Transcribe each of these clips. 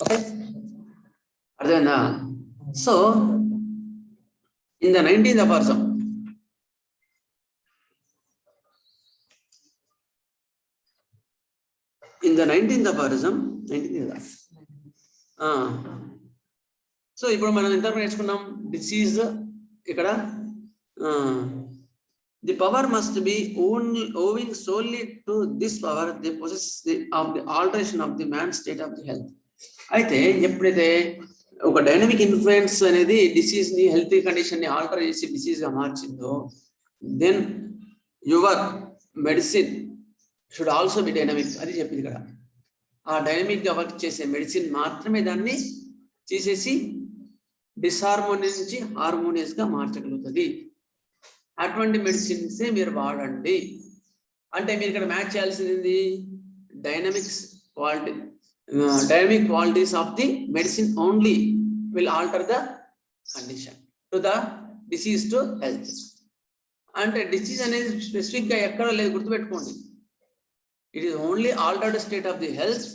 Okay, అర్థమైందా? So in the 19th aphorism, so ఇప్పుడు మనం ఎంత నేర్చుకున్నాం? డిసీజ్ ఇక్కడ the power must be owing solely to this power the process of the alteration of the man state of the health. అయితే ఎప్పుడైతే ఒక dynamic influence అనేది డిసీజ్ ని, హెల్త్ కండిషన్ ని ఆల్టర్ చేసి డిసీజ్ గా మార్చిందో, then your medicine should also be dynamic. అది చెప్పింది ఇక్కడ. ఆ డైనమిక్ గా వర్క్ చేసే మెడిసిన్ మాత్రమే దాన్ని తీసేసి డిస్హార్మోనియస్ నుంచి హార్మోనియస్ గా మార్చగలుగుతుంది. అటువంటి మెడిసిన్సే మీరు వాడండి. అంటే మీరు ఇక్కడ మ్యాచ్ చేయాల్సింది dynamics quality. Dynamic qualities of the medicine only will alter the condition to the disease to health. అంటే డిసీజ్ అనేది స్పెసిఫిక్ గా ఎక్కడ లేదు, గుర్తుపెట్టుకోండి. It is only altered state of the health.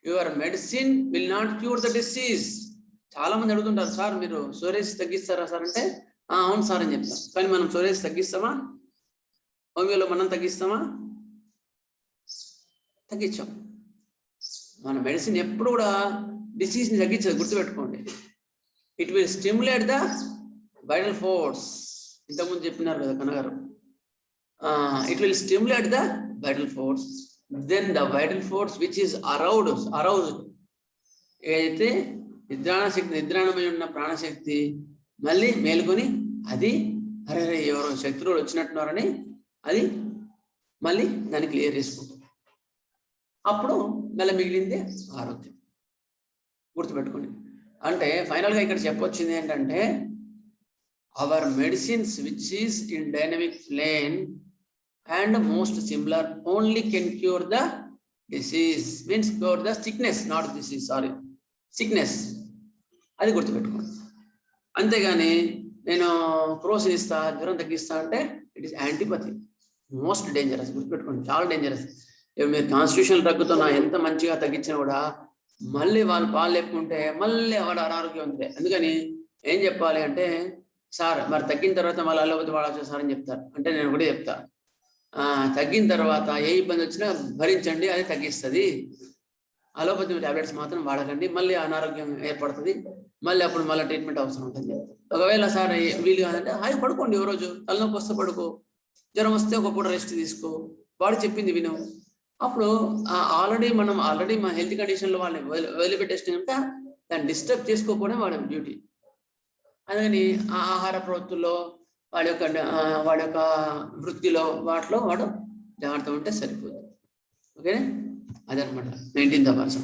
Your medicine will not cure the disease. చాలా మంది అడుగుతుంటారు, sir మీరు సోరియాసిస్ తగ్గిస్తారా సార్ అంటే, అవును సార్ అని చెప్తాం. కానీ మనం సోరియాసిస్ తగ్గిస్తామా? హోమియోలో మనం తగ్గిస్తామా? తగ్గించాం. మన మెడిసిన్ ఎప్పుడు కూడా డిసీజ్ ని తగ్గించదు, గుర్తుపెట్టుకోండి. It will stimulate the vital force. ఇంతకుముందు చెప్పినారు కదా కనగారు. It will stimulate the vital force. Then the vital force which is aroused, ఏదైతే నిద్రాణమై ఉన్న ప్రాణశక్తి మళ్ళీ మేలుకొని అది అరే ఎవరో శత్రువులు వచ్చినట్టున్నారని అది మళ్ళీ దాన్ని క్లియర్ చేసుకుంటుంది. అప్పుడు మళ్ళీ మిగిలింది ఆరోగ్యం. గుర్తుపెట్టుకోండి. అంటే ఫైనల్గా ఇక్కడ చెప్పొచ్చింది ఏంటంటే, our medicines which is in dynamic plane and most similar only can cure the disease, means cure the sickness, not disease, sorry sickness. అది గుర్తుపెట్టుకోండి. అంతేగాని నేను క్రోసిన్ ఇస్తా, జ్వరం తగ్గిస్తా అంటే it is antipathy, most dangerous. గుర్తుపెట్టుకోండి, చాలా డేంజరస్. మీరు కాన్స్టిట్యూషన్ తగ్గుతున్నా ఎంత మంచిగా తగ్గించినా కూడా మళ్ళీ వాళ్ళు పాలు లేకుంటే మళ్ళీ వాడు అనారోగ్యం ఉంది. అందుకని ఏం చెప్పాలి అంటే, సార్ మరి తగ్గిన తర్వాత మళ్ళీ అలోపతి వాడచ్చు సార్ అని చెప్తారు. అంటే నేను ఒకటే చెప్తా, తగ్గిన తర్వాత ఏ ఇబ్బంది వచ్చినా భరించండి, అది తగ్గిస్తుంది. అలోపతి టాబ్లెట్స్ మాత్రం వాడకండి, మళ్ళీ అనారోగ్యం ఏర్పడుతుంది, మళ్ళీ అప్పుడు మళ్ళీ ట్రీట్మెంట్ అవసరం ఉంటుంది. ఒకవేళ సార్ వీలు కాదంటే హాయి పడుకోండి, ఓ రోజు తలనొప్పి వస్తే పడుకో, జ్వరం వస్తే ఒక పూట రెస్ట్ తీసుకో, వాడు చెప్పింది విను. అప్పుడు ఆల్రెడీ మా హెల్త్ కండిషన్లో వాళ్ళని వదిలిపెట్టేసిన కనుక దాన్ని డిస్టర్బ్ చేసుకోకపోవడం వాడి డ్యూటీ. అందుకని ఆ ఆహార ప్రవృత్తుల్లో వాడి యొక్క వృత్తిలో వాటిలో వాడు జాగ్రత్త ఉంటే సరిపోతుంది. ఓకేనా? అదనమాట 19th aphorism.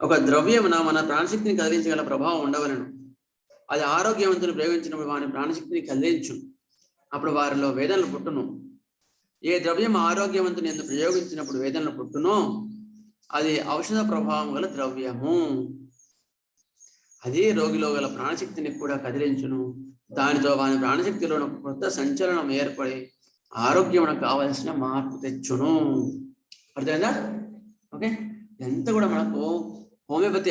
ఒక ద్రవ్యమున మన ప్రాణశక్తిని కదిలించగల ప్రభావం ఉండవలను. అది ఆరోగ్యవంతులు ప్రయోగించినప్పుడు వారి ప్రాణశక్తిని కదిలించు, అప్పుడు వారిలో వేదనలు పుట్టును. ఏ ద్రవ్యం ఆరోగ్యవంతుని ఎందుకు ప్రయోగించినప్పుడు వేదనలు పుట్టునో అది ఔషధ ప్రభావం గల ద్రవ్యము. అదే రోగిలో గల ప్రాణశక్తిని కూడా కదిలించును. దానితో వాని ప్రాణశక్తిలో కొత్త సంచలనం ఏర్పడి ఆరోగ్యమునకు కావలసిన మార్పు తెచ్చును. అర్థమైందా? ఓకే, ఇదంతా కూడా మనకు హోమియోపతి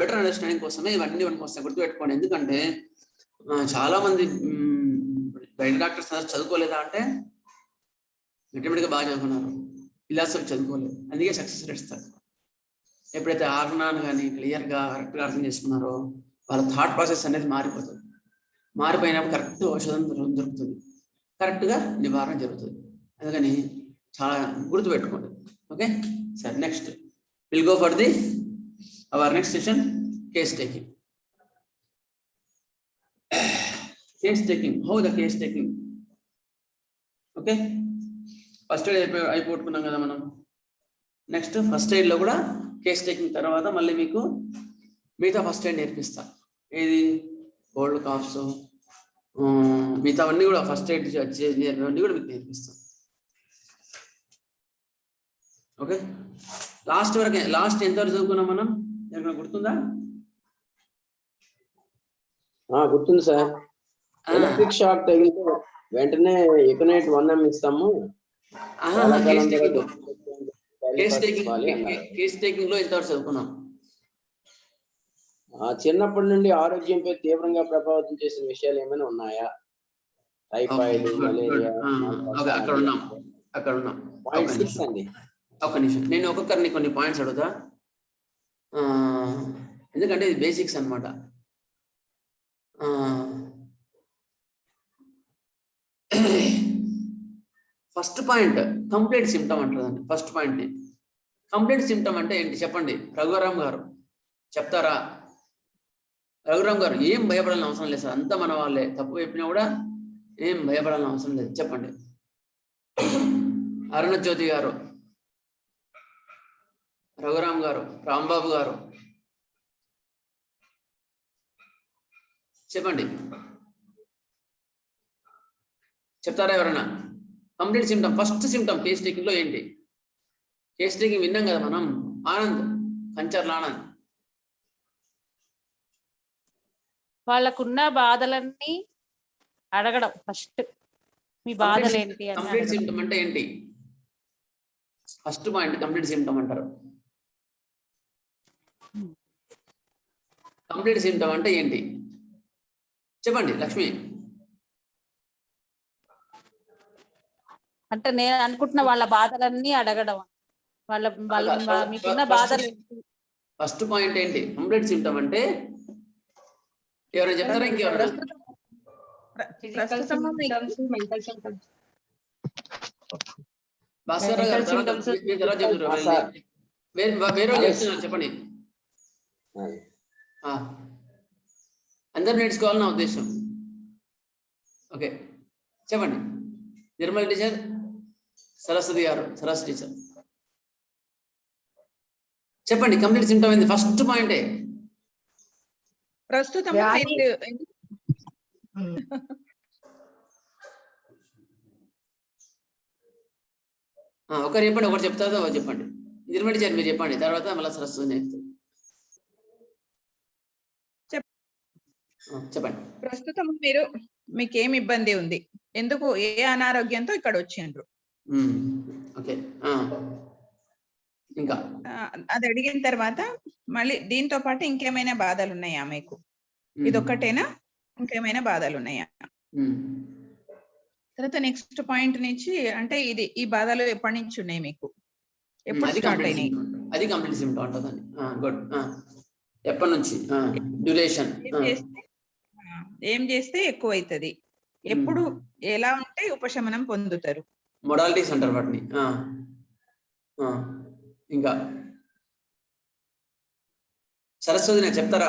బెటర్ అండర్స్టాండింగ్ కోసమే ఇవన్నీ మనకు వస్తాయి, గుర్తుపెట్టుకోండి. ఎందుకంటే చాలా మంది బయట డాక్టర్స్ చదువుకోలేదా అంటే మెటమెటిక్గా బాగా చదువుకున్నారు, ఫిలాసఫీ చదువుకోలేదు, అందుకే సక్సెస్ రేట్స్ తక్కువ. ఎప్పుడైతే ఆర్గనాన్ని కానీ క్లియర్గా కరెక్ట్గా అర్థం చేసుకున్నారో వాళ్ళ థాట్ ప్రాసెస్ అనేది మారిపోతుంది. మారిపోయినప్పుడు కరెక్ట్ ఔషధం దొరుకుతుంది, కరెక్ట్గా నివారణ జరుగుతుంది. అందుకని చాలా గుర్తుపెట్టుకోండి. ఓకే, సరే, next will go for the hour next session, case taking. How the case taking. Okay, first aid అయిపోట్టుకున్నాం కదా మనం. నెక్స్ట్ ఫస్ట్ ఎయిడ్లో కూడా కేస్ టేకింగ్ తర్వాత మళ్ళీ మీకు మిగతా ఫస్ట్ ఎయిడ్ నేర్పిస్తా. ఏది కోల్డ్ కాఫ్స్ మిగతావన్నీ కూడా ఫస్ట్ ఎయిడ్ అన్నీ కూడా మీకు నేర్పిస్తాం. ఓకే, లాస్ట్ ఎంతవరకు చదువుకున్నాం మనం? ఏమైనా గుర్తుందా? గుర్తుంది సార్. ఎలక్ట్రిక్ షాక్ తగిలితే వెంటనే ఎకనైట్ 1M ఇస్తాము. బయలుపరచాలి అన్నారు. కేస్ టేకింగ్ లో ఇంతవరకు చదువుకున్నాం. చిన్నప్పటి నుండి ఆరోగ్యంపై తీవ్రంగా ప్రభావితం చేసిన విషయాలు ఏమైనా ఉన్నాయా? టైఫాయిడ్, మలేరియా, అక్కడ ఉన్నాం. పాయింట్ 6 అండి. ఒక నిమిషం, నేను ఒక్కొక్కరిని కొన్ని పాయింట్స్ అడుగుతా, ఎందుకంటే ఇది బేసిక్స్ అన్నమాట. ఫస్ట్ పాయింట్ కంప్లీట్ సిమ్టమ్ అంటారండి. ఫస్ట్ పాయింట్ ని కంప్లీట్ సిమ్టమ్ అంటే ఏంటి చెప్పండి, రఘురామ్ గారు చెప్తారా? రఘురామ్ గారు, ఏం భయపడాలని అవసరం లేదు సార్, అంతా మన వాళ్ళే, తప్పు చెప్పినా కూడా ఏం భయపడాలని అవసరం లేదు, చెప్పండి. అరుణజ్యోతి గారు, రఘురామ్ గారు, రాంబాబు గారు చెప్పండి, చెప్తారా ఎవరైనా? Complete symptom, first symptom case taking లో ఏంటి? కేస్ టేకింగ్ విన్నాం కదా మనం. ఆనంద్, కంచర్ల ఆనంద్. వాళ్ళకున్న బాధలన్నీ అడగడం ఫస్ట్, మీ బాధలు ఏంటి అని. కంప్లీట్ సిమ్టమ్ అంటే ఏంటి? ఫస్ట్ పాయింట్ కంప్లీట్ సిమ్టమ్ అంటారు. కంప్లీట్ సిమ్టమ్ అంటే ఏంటి చెప్పండి లక్ష్మి. అంటే నేను అనుకుంటున్న వాళ్ళ బాధలన్నీ అడగడం, మీకున్న బాధలు. ఫస్ట్ పాయింట్ ఏంటి కంప్లీట్ సిమ్టమ్ అంటే? ఎవరైనా చెప్తారా? ఇంకెవరైనా? భాస్కర్ గారు వేరే చెప్తున్నారు, చెప్పండి. అందరు నేర్చుకోవాలని నా ఉద్దేశం. ఓకే చెప్పండి. నిర్మల్ టీచర్, సరస్వతి గారు, సరస్వతి టీచర్ చెప్పండి. కంప్లీట్ సిమ్టమ్ ఏంది? ఫస్ట్ పాయింటే ప్రస్తుతం. ఒకరు చెప్పండి, ఒకటి చెప్తారో ఒకటి చెప్పండి. నిర్మల్ టీచర్ మీరు చెప్పండి, తర్వాత మళ్ళీ సరస్వతి నేర్చుకోండి. చెప్పండి. ప్రస్తుతం మీకు ఏం ఇబ్బంది ఉంది, ఎందుకు, ఏ అనారోగ్యంతో ఇక్కడ వచ్చిండ్రు? ఓకే, ఇంకా అది అడిగిన తర్వాత మళ్ళీ దీంతో పాటు ఇంకేమైనా బాధలు ఉన్నాయా మీకు? ఇదొక్కటేనా, ఇంకేమైనా బాధలు ఉన్నాయా? తర్వాత నెక్స్ట్ పాయింట్ నుంచి అంటే ఈ బాధలు ఎప్పటి నుంచి ఉన్నాయి మీకు, ఎప్పుడు స్టార్ట్ అయినాయి? అది కంప్లీట్ సిమ్టమ్ అంటుందండి. గుడ్. ఎప్పటి నుంచి? డ్యూరేషన్. ఏం చేస్తే ఎక్కువ అవుతుంది, ఎప్పుడు, ఎలా ఉంటే ఉపశమనం పొందుతారు? మొడాలిటీస్ అంటారు వాటిని. ఇంకా సరస్వతి నేను చెప్తారా?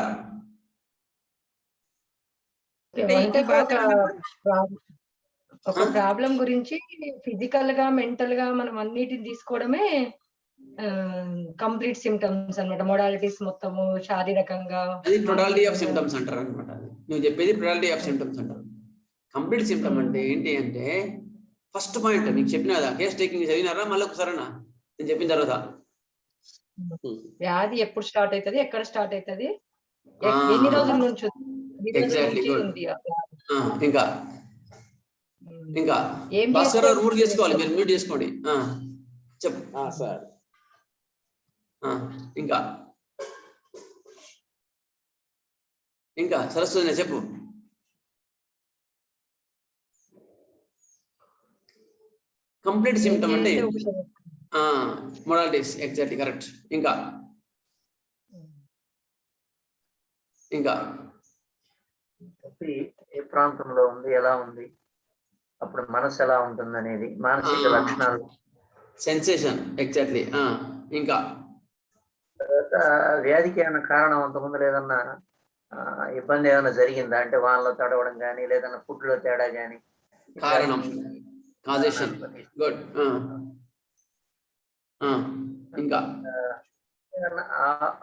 ఒక ప్రాబ్లం గురించి ఫిజికల్ గా, మెంటల్ గా మనం అన్నిటిని తీసుకోవడమే కంప్లీట్ సిమ్టమ్స్ అన్నమాట. మోడాలిటీస్ మొత్తము శారీరకంగా, అది టోటాలిటీ ఆఫ్ సిమ్టమ్స్ అంటారు అనమాట. నువ్వు చెప్పేది టోటాలిటీ ఆఫ్ సిమ్టమ్స్ అంటారు. కంప్లీట్ సిమ్టమ్ అంటే ఏంటి అంటే ఫస్ట్ పాయింట్ మీకు చెప్పిన కదా, కేస్ టేకింగ్ చదివినారా? మళ్ళీ ఒకసారనా నేను చెప్పిన తర్వాత వ్యాధి ఎప్పుడు స్టార్ట్ అవుతుంది, ఎక్కడ స్టార్ట్ అవుతుంది, ఎన్ని రోజుల నుంచి ఉంది. ఇంకా ఇంకా భాస్కర్ గారు మ్యూట్ చేసుకోవాలి, మీరు మ్యూట్ చేసుకోండి. చెప్పు సార్. ఇంకా ఇంకా సరస్వతి చెప్పు. కంప్లీట్ సిమ్టమ్ అంటే మొడాలిటీస్. Exactly correct. ఇంకా ఇంకా ఏ ప్రాంతంలో ఉంది, ఎలా ఉంది, అప్పుడు మనసు ఎలా ఉంటుంది అనేది మానసిక లక్షణాలు, సెన్సేషన్. ఎగ్జాక్ట్లీ. ఇంకా వ్యాధికి ఏమైనా కారణం, అంతకుముందు ఏదన్నా ఇబ్బంది ఏమైనా జరిగిందా అంటే వానలో తడవడం కానీ, లేదన్నా ఫుడ్ లో తేడా కానీ, కారణం, కాజేషన్. గుడ్. ఇంకా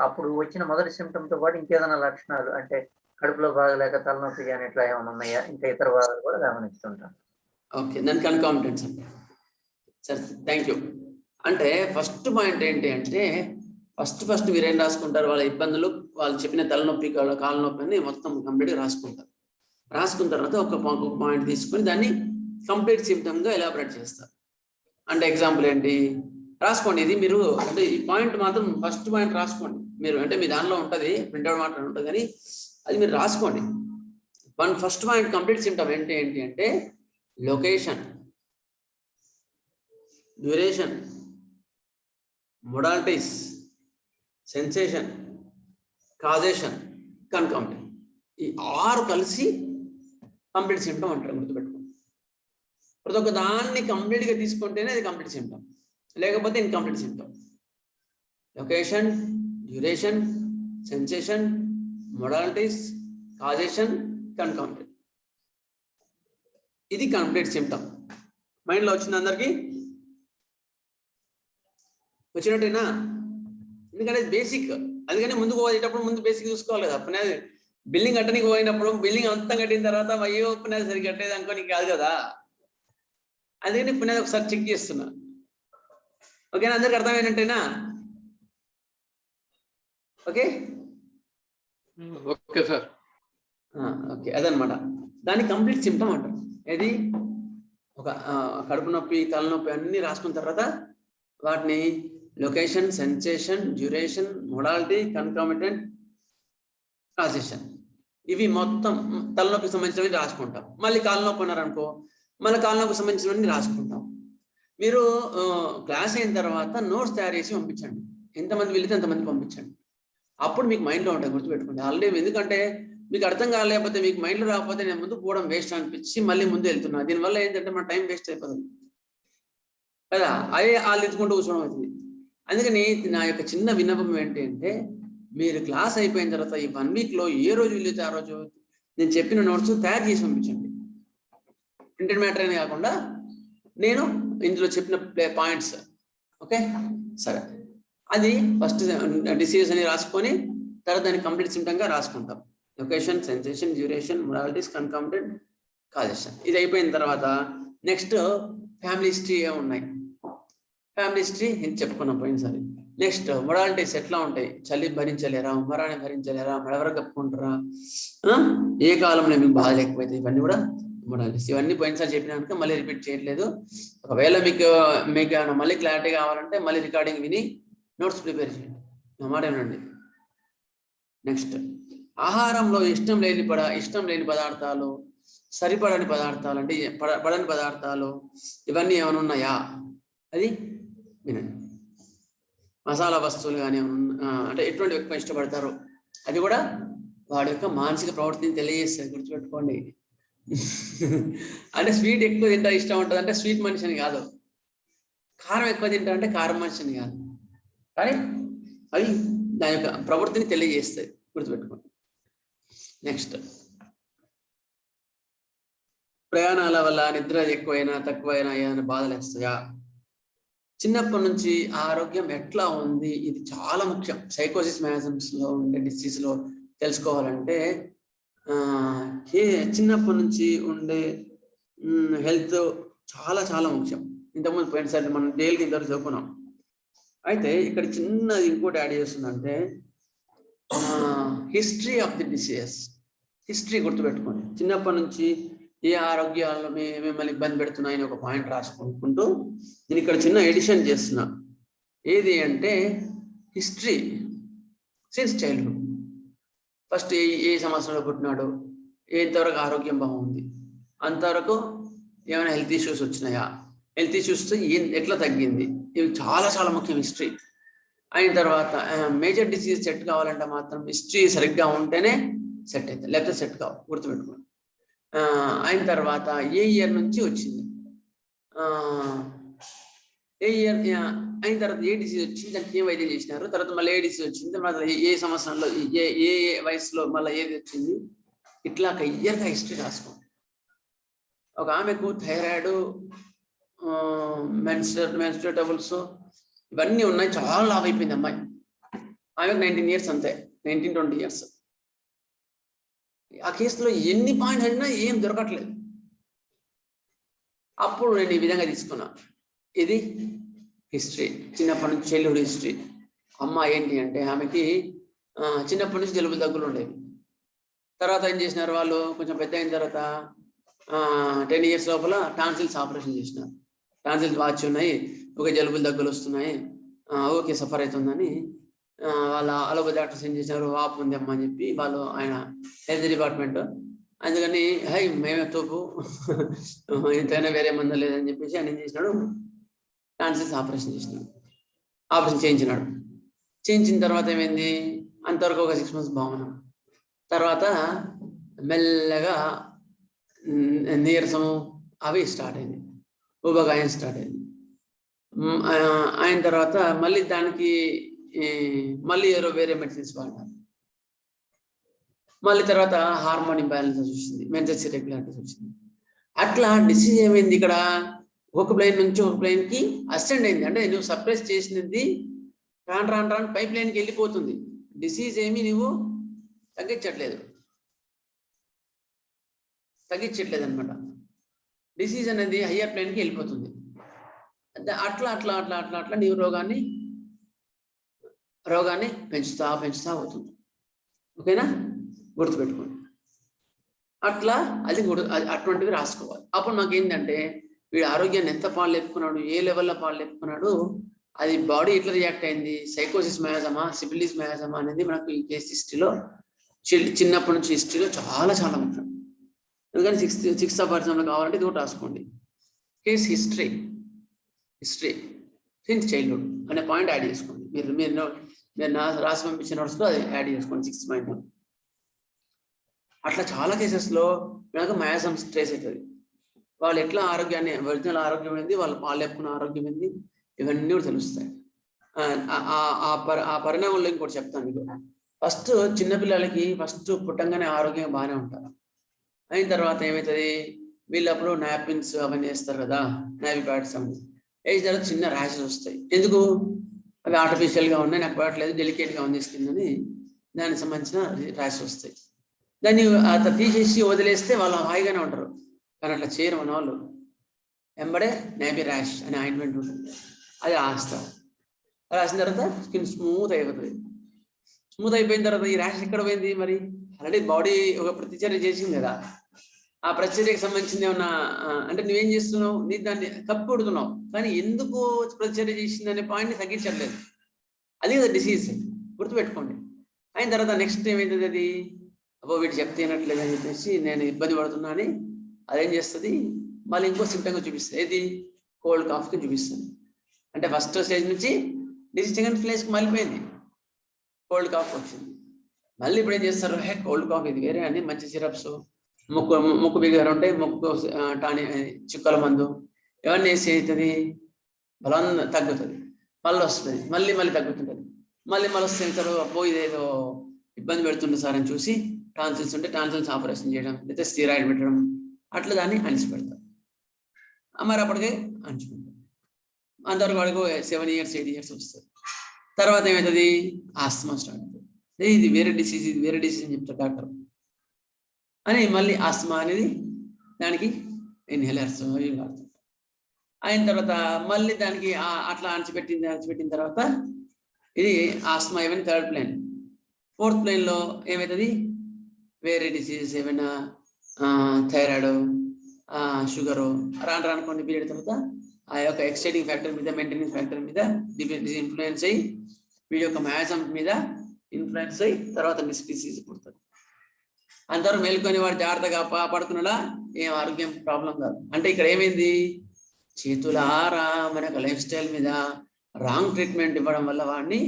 అప్పుడు వచ్చిన మొదటి సిమ్టమ్ తో పాటు ఇంకేదైనా లక్షణాలు అంటే కడుపులో బాగలేక తలనొప్పి కానీ ఇట్లా ఏమైనా ఉన్నాయా? ఇంకా ఇతర బాధలు కూడా గమనిస్తుంటాం. ఓకే, దానికి కన్కామిటెన్స్ అండి. సరే, థ్యాంక్ యూ. అంటే ఫస్ట్ పాయింట్ ఏంటి అంటే ఫస్ట్ మీరేం రాసుకుంటారు? వాళ్ళ ఇబ్బందులు, వాళ్ళు చెప్పిన తలనొప్పి, కాళ్ళ నొప్పి అని మొత్తం కంప్లీట్గా రాసుకుంటారు. రాసుకున్న తర్వాత ఒక పాయింట్ తీసుకొని దాన్ని కంప్లీట్ సిమ్టమ్ గా ఎలాబరేట్ చేస్తారు. అంటే ఎగ్జాంపుల్ ఏంటి? రాసుకోండి. ఇది మీరు అంటే ఈ పాయింట్ మాత్రం ఫస్ట్ పాయింట్ రాసుకోండి మీరు. అంటే మీ దానిలో ఉంటుంది, ప్రింట్అవుట్ మాత్రం ఉంటుంది, కానీ అది మీరు రాసుకోండి. ఫస్ట్ పాయింట్ కంప్లీట్ సిమ్టమ్ ఏంటి అంటే location, duration, modalities, sensation, causation, concomitant. ఈ 6 కలిసి కంప్లీట్ సిమ్టమ్ అంటారు. గుర్తుపెట్టుకోండి. ప్రతి ఒక్క దాన్ని కంప్లీట్గా తీసుకుంటేనే అది కంప్లీట్ సిమ్టమ్, లేకపోతే incomplete symptom. Location, duration, sensation, modalities, causation, concomitant. ఇది కంప్లీట్ సిమ్టమ్. మైండ్లో వచ్చింది అందరికీ? వచ్చినట్టేనా? ఎందుకంటే బేసిక్. అందుకని ముందుకు పోయేటప్పుడు ముందు బేసిక్ చూసుకోవాలి కదా. పునాది బిల్డింగ్ కట్టడానికి పోయినప్పుడు బిల్డింగ్ అంతా కట్టిన తర్వాత అయ్యో పునాది సరిగ్గా కట్టేది అనుకోని కాదు కదా. అందుకని పునాది ఒకసారి చెక్ చేస్తున్నా. ఓకేనా? అందరికి అర్థమైనట్టేనా? Okay okay sir. ఓకే, అదనమాట. దాన్ని కంప్లీట్ సిమ్టమ్ అంటారు. ఏది? ఒక కడుపు నొప్పి, తలనొప్పి అన్ని రాసుకున్న తర్వాత వాటిని location, sensation, duration, modality, concomitant, causation, ఇవి మొత్తం తలనొప్పికి సంబంధించినవి రాసుకుంటాం. మళ్ళీ కాళ్ళనొప్పి ఉన్నారనుకో, మళ్ళీ కాళ్ళనొప్పికి సంబంధించినవన్నీ రాసుకుంటాం. మీరు క్లాస్ అయిన తర్వాత నోట్స్ తయారు చేసి పంపించండి. ఎంతమంది వెళితే అంతమంది పంపించండి. అప్పుడు మీకు మైండ్లో ఉంటుంది. గుర్తుపెట్టుకోండి. ఆల్రెడీ ఎందుకంటే మీకు అర్థం కాలేకపోతే, మీకు మైండ్లో రాకపోతే నేను ముందు పోవడం వేస్ట్ అనిపించి మళ్ళీ ముందు వెళ్తున్నా. దీనివల్ల ఏంటంటే మన టైం వేస్ట్ అయిపోతుంది కదా. అదే వాళ్ళు ఎత్తుకుంటూ కూర్చోవడం అవుతుంది. అందుకని నా యొక్క చిన్న విన్నపం ఏంటి అంటే, మీరు క్లాస్ అయిపోయిన తర్వాత ఈ 1 వీక్లో ఏ రోజు వెళ్తే ఆ రోజు నేను చెప్పిన నోట్స్ తయారు చేసి పంపించండి. ప్రింటెడ్ మ్యాటర్ అని కాకుండా నేను ఇందులో చెప్పిన పాయింట్స్. ఓకే, సరే. అది ఫస్ట్ డిసీజ్ అని రాసుకొని తర్వాత దాన్ని కంప్లీట్ సిమ్టంగా రాసుకుంటాం. Location, sensation, duration, modalities, concomitant, causation. ఇది అయిపోయిన తర్వాత నెక్స్ట్ ఫ్యామిలీ హిస్టరీ ఉన్నాయి. ఫ్యామిలీ హిస్టరీ ఇది చెప్పుకున్నాం పోయినసారి. నెక్స్ట్ మొడాలిటీస్ ఎట్లా ఉంటాయి? చలి భరించలేరా, ఉమ్మరాన్ని భరించలేరా, మెడవర కప్పుకుంటారా, ఏ కాలంలో మీకు బాధ లేకపోతే, ఇవన్నీ కూడా మొడాలిటీస్. ఇవన్నీ పోయినసారి చెప్పినా కనుక మళ్ళీ రిపీట్ చేయట్లేదు. ఒకవేళ మీకు మళ్ళీ క్లారిటీ కావాలంటే మళ్ళీ రికార్డింగ్ విని నోట్స్ ప్రిపేర్ చేయండి. నా మాట ఏనండి. నెక్స్ట్ ఆహారంలో ఇష్టం లేని పదార్థాలు, సరిపడని పదార్థాలు, అంటే పడని పదార్థాలు, ఇవన్నీ ఏమైనా ఉన్నాయా? అది వినండి. మసాలా వస్తువులు కానీ అంటే ఎటువంటి ఎక్కువ ఇష్టపడతారు, అది కూడా వాడి యొక్క మానసిక ప్రవృత్తిని తెలియజేస్తుంది. గుర్తుపెట్టుకోండి. అంటే స్వీట్ ఎక్కువ తింటా ఇష్టం ఉంటుంది అంటే స్వీట్ మనిషిని కాదు, కారం ఎక్కువ తింటా అంటే కారం మనిషిని కాదు, కానీ అది దాని యొక్క ప్రవృత్తిని తెలియజేస్తాయి. గుర్తుపెట్టుకోండి. నెక్స్ట్ ప్రయాణాల వల్ల నిద్ర ఎక్కువైనా తక్కువైనా ఏదైనా బాధలు వేస్తాయా? చిన్నప్పటి నుంచి ఆరోగ్యం ఎట్లా ఉంది, ఇది చాలా ముఖ్యం. సైకోసిస్ మ్యాజమ్స్ లో ఉండే డిసీజ్ లో తెలుసుకోవాలంటే చిన్నప్పటి నుంచి ఉండే హెల్త్ చాలా చాలా ముఖ్యం. ఇంతకుముందు పోయినసారి మనం డైలీ ఇంతవరకు చెప్పుకున్నాం. అయితే ఇక్కడ చిన్నది ఇంకోటి యాడ్ చేస్తుందంటే history of the diseases. History గుర్తుపెట్టుకోండి. చిన్నప్పటి నుంచి ఏ ఆరోగ్యాలు మిమ్మల్ని ఇబ్బంది పెడుతున్నాయని ఒక పాయింట్ రాసుకుంటూ నేను ఇక్కడ చిన్న ఎడిషన్ చేస్తున్నా. ఏది అంటే హిస్టరీ సిన్స్ చైల్డ్హుడ్. ఫస్ట్ ఏ సంవత్సరంలో పుట్టినాడు, ఎంతవరకు ఆరోగ్యం బాగుంది, అంతవరకు ఏమైనా హెల్త్ ఇష్యూస్ వచ్చినాయా, హెల్త్ ఇష్యూస్ ఎట్లా తగ్గింది, ఇవి చాలా చాలా ముఖ్యం. హిస్టరీ అయిన తర్వాత మేజర్ డిసీజ్ సెట్ కావాలంటే మాత్రం హిస్టరీ సరిగ్గా ఉంటేనే సెట్ అవుతుంది, లేకపోతే సెట్ కావు. గుర్తుపెట్టుకోండి. అయిన తర్వాత ఏ ఇయర్ నుంచి వచ్చింది, ఏ ఇయర్ అయిన తర్వాత ఏ డిసీజ్ వచ్చింది, దానికి ఏ వైద్యం చేసినారు, తర్వాత మళ్ళీ ఏ డిసీజ్ వచ్చింది, మళ్ళీ ఏ సంవత్సరంలో ఏ వయసులో మళ్ళీ ఏది వచ్చింది, ఇట్లా ఒక ఇయర్గా హిస్టరీ రాసుకోండి. ఒక ఆమెకు థైరాయిడ్, మెన్స్ట్రుయేటబుల్స్ ఇవన్నీ ఉన్నాయి, చాలా లావ్ అయిపోయింది అమ్మాయి. ఆమెకు 19 years అంతే, 19-20 years. ఆ కేసులో ఎన్ని పాయింట్స్ అయినా ఏం దొరకట్లేదు. అప్పుడు నేను ఈ విధంగా తీసుకున్నా. ఇది హిస్టరీ, చిన్నప్పటి నుంచి చైల్డ్హుడ్ హిస్టరీ. అమ్మ ఏంటి అంటే ఆమెకి చిన్నప్పటి నుంచి జలుబు దగ్గులు ఉండేవి. తర్వాత ఏం చేసినారు వాళ్ళు, కొంచెం పెద్ద అయిన తర్వాత 10 years లోపల టాన్సిల్స్ ఆపరేషన్ చేసినారు. టాన్సిల్స్ వాచి ఉన్నాయి, ఒక జలుబులు దగ్గులు వస్తున్నాయి, ఓకే సఫర్ అవుతుందని వాళ్ళ అలోపతి డాక్టర్స్ ఏం చేశారు, వాపు ఉంది అమ్మ అని చెప్పి వాళ్ళు ఆయన హెల్త్ డిపార్ట్మెంట్, అందుకని హై మేమే తోపు ఇంతైనా వేరే మందు లేదని చెప్పేసి ఆయన ఏం చేసినాడు, టాన్సిల్స్ ఆపరేషన్ చేసినాడు. ఆపరేషన్ చేయించినాడు. చేయించిన తర్వాత ఏమైంది, అంతవరకు ఒక 6 months బాగున్నాం. తర్వాత మెల్లగా నీరసం అవి స్టార్ట్ అయింది, ఊబకాయం స్టార్ట్ అయింది. అయిన తర్వాత మళ్ళీ దానికి మళ్ళీ వేరే మెడిసిన్స్ వాడినారు. మళ్ళీ తర్వాత హార్మోన్ ఇంబ్యాలెన్సెస్ వచ్చింది, మెన్సెస్ ఇర్రెగ్యులారిటీస్ వచ్చింది. అట్లా డిసీజ్ ఏమైంది, ఇక్కడ ఒక ప్లేన్ నుంచి ఒక ప్లేన్ కి అసెండ్ అయింది. అంటే నువ్వు సప్రెస్ చేసినది రాను పైప్ లైన్కి వెళ్ళిపోతుంది. డిసీజ్ ఏమి నువ్వు తగ్గించట్లేదు అనమాట. డిసీజ్ అనేది హయ్యర్ ప్లేన్కి వెళ్ళిపోతుంది. అట్లా నీవు రోగాన్ని పెంచుతా అవుతుంది. ఓకేనా, గుర్తుపెట్టుకోండి. అట్లా అటువంటివి రాసుకోవాలి. అప్పుడు మాకు ఏంటంటే వీడు ఆరోగ్యాన్ని ఎంత పాలు లేపుకున్నాడు, ఏ లెవెల్లో పాలు లేపుకున్నాడు, అది బాడీ ఎట్లా రియాక్ట్ అయింది, సైకోసిస్ మయాజమా, సిఫిలిస్ మయాజమా అనేది మనకు ఈ కేస్ హిస్టరీలో చిన్నప్పటి నుంచి హిస్టరీలో చాలా ముఖ్యం. ఎందుకంటే సిక్స్త్ పరిశ్రమలో కావాలంటే ఇది కూడా రాసుకోండి. కేస్ హిస్టరీ సిన్స్ చైల్డ్హుడ్ అనే పాయింట్ యాడ్ చేసుకోండి. మీరు రాసి పంపించిన నోట్స్లో అది యాడ్ చేసుకోండి 6th point. అట్లా చాలా కేసెస్లో మనకు మయాజం స్ట్రెస్ అవుతుంది. వాళ్ళు ఎట్లా ఆరోగ్యాన్ని, ఒరిజినల్ ఆరోగ్యం ఏంది, వాళ్ళు పాలు లేపుకున్న ఆరోగ్యం ఏంది, ఇవన్నీ కూడా తెలుస్తాయి. ఆ పరిణామంలో ఇంకోటి చెప్తాను మీకు. ఫస్ట్ చిన్నపిల్లలకి పుట్టంగానే ఆరోగ్యం బాగానే ఉంటారు. అయిన తర్వాత ఏమవుతుంది, వీళ్ళప్పుడు నాప్కిన్స్ అవన్నీ వేస్తారు కదా, నాపీ ప్యాడ్స్ అవన్నీ వేసిన తర్వాత చిన్న ర్యాషెస్ వస్తాయి. ఎందుకు, అవి ఆర్టిఫిషియల్గా ఉన్నాయి, నాకు పడట్లేదు, డెలికేట్గా ఉంది స్కిన్ అని దానికి సంబంధించిన ర్యాషెస్ వస్తాయి. దాన్ని అట్లా తీసేసి వదిలేస్తే వాళ్ళు హాయిగానే ఉంటారు. కానీ అట్లా చేయరు మన వాళ్ళు. ఎంబడే నాపీ ర్యాష్ అనే ఆయింట్మెంట్ ఉంటుంది, అది రాస్తారు. రాసిన తర్వాత స్కిన్ స్మూత్ అయిపోతుంది. స్మూత్ అయిపోయిన తర్వాత ఈ ర్యాష్ ఎక్కడ పోయింది, మరి ఆల్రెడీ బాడీ ఒక ప్రతిచర్య చేసింది కదా, ఆ ప్రతిచర్యకు సంబంధించింది ఏమన్నా అంటే నువ్వేం చేస్తున్నావు, నీ దాన్ని కప్పుడుతున్నావు, కానీ ఎందుకు ప్రతిచర్య చేసింది అనే పాయింట్ని తగ్గించట్లేదు. అది కదా డిసీజ్, గుర్తుపెట్టుకోండి. అయిన తర్వాత నెక్స్ట్ ఏమైతుంది, అది అబ్బో వీడు చెప్తే వినట్లేదు అని చెప్పేసి నేను ఇబ్బంది పడుతున్నా అని అదేం చేస్తుంది, మళ్ళీ ఇంకో సిమ్టంగా చూపిస్తుంది. ఏది, కోల్డ్ కాఫ్కి చూపిస్తుంది. అంటే ఫస్ట్ స్టేజ్ నుంచి డిసీజ్ సెకండ్ ఫేజ్కి మళ్ళీపోయింది, కోల్డ్ కాఫ్ వచ్చింది. మళ్ళీ ఇప్పుడు ఏం చేస్తారు, కోల్డ్ కాఫ్ ఇది వేరే అని మంచి సిరప్స్, ముక్కు బిగారు ఉంటాయి, ముక్కు టాని చుక్కల మందు ఇవన్నీ వేసి అవుతుంది, బలం తగ్గుతుంది, మళ్ళీ వస్తుంది, మళ్ళీ తగ్గుతుంటుంది, మళ్ళీ వస్తే అబ్బో ఇదేదో ఇబ్బంది పెడుతుంది సార్ అని చూసి టాన్సిల్స్ ఉంటే టాన్సిల్స్ ఆపరేషన్ చేయడం, లేకపోతే స్టీరాయిడ్ పెట్టడం, అట్లా దాన్ని అణిచి పెడతారు. మరి అప్పటికే అణిచుకుంటారు. అంతవరకు వాడికి 7 years 8 years వస్తుంది. తర్వాత ఏమవుతుంది, ఆస్తమా స్టార్ట్ అవుతుంది. ఇది వేరే డిసీజ్ అని చెప్తారు డాక్టర్ అని. మళ్ళీ ఆస్తమా అనేది దానికి ఇన్హేలర్స్ అవి వాడుతుంది. అయిన తర్వాత మళ్ళీ దానికి అట్లా అణచిపెట్టిన తర్వాత ఇది ఆస్తమా ఏమైనా 3rd plane. 4th planeలో ఏమవుతుంది, వేరే డిసీజెస్ ఏమైనా థైరాయిడ్, షుగరు రాను కొన్ని పీరియడ్ తర్వాత ఆ యొక్క ఎక్సైటింగ్ ఫ్యాక్టర్ మీద, మెయింటెనెన్స్ ఫ్యాక్టర్ మీద ఇన్ఫ్లుయెన్స్ అయ్యి వీడి యొక్క మయాజం మీద ఇన్ఫ్లుయెన్స్ అయ్యి తర్వాత డిసీజ్ పుడుతుంది. అంతవరకు మేల్కొని వాడు జాగ్రత్తగా పడుకున్నాడా ఏం ఆరోగ్యం ప్రాబ్లం కాదు. అంటే ఇక్కడ ఏమైంది, చేతులారా మనకు లైఫ్ స్టైల్ మీద రాంగ్ ట్రీట్మెంట్ ఇవ్వడం వల్ల వాడిని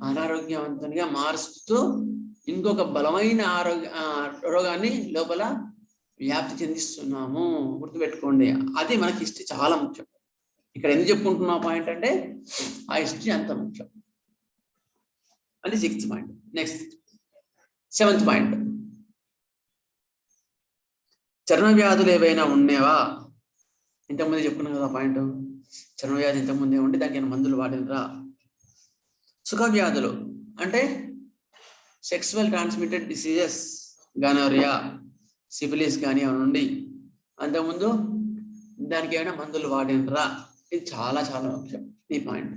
అనారోగ్యవంతంగా మారుస్తూ ఇంకొక బలమైన రోగాన్ని లోపల వ్యాప్తి చెందిస్తున్నాము. గుర్తుపెట్టుకోండి, అది మనకి హిస్టరీ చాలా ముఖ్యం. ఇక్కడ ఎందుకు చెప్పుకుంటున్న పాయింట్ అంటే ఆ హిస్టరీ అంత ముఖ్యం. అది 6th point. Next 7th point. చర్మ వ్యాధులు ఏవైనా ఉండేవా, ఇంతకుముందు చెప్పుకున్నాం కదా పాయింట్. చర్మ వ్యాధి ఇంతకుముందే ఉంటే దానికి మందులు వాడినరా. సుఖ వ్యాధులు అంటే సెక్సువల్ ట్రాన్స్మిటెడ్ డిసీజెస్, గానోరియా, సిఫిలిస్ కానీ ఏమైనా ఉండి అంతకుముందు దానికి ఏమైనా మందులు వాడినరా. ఇది చాలా ముఖ్యం ఈ పాయింట్.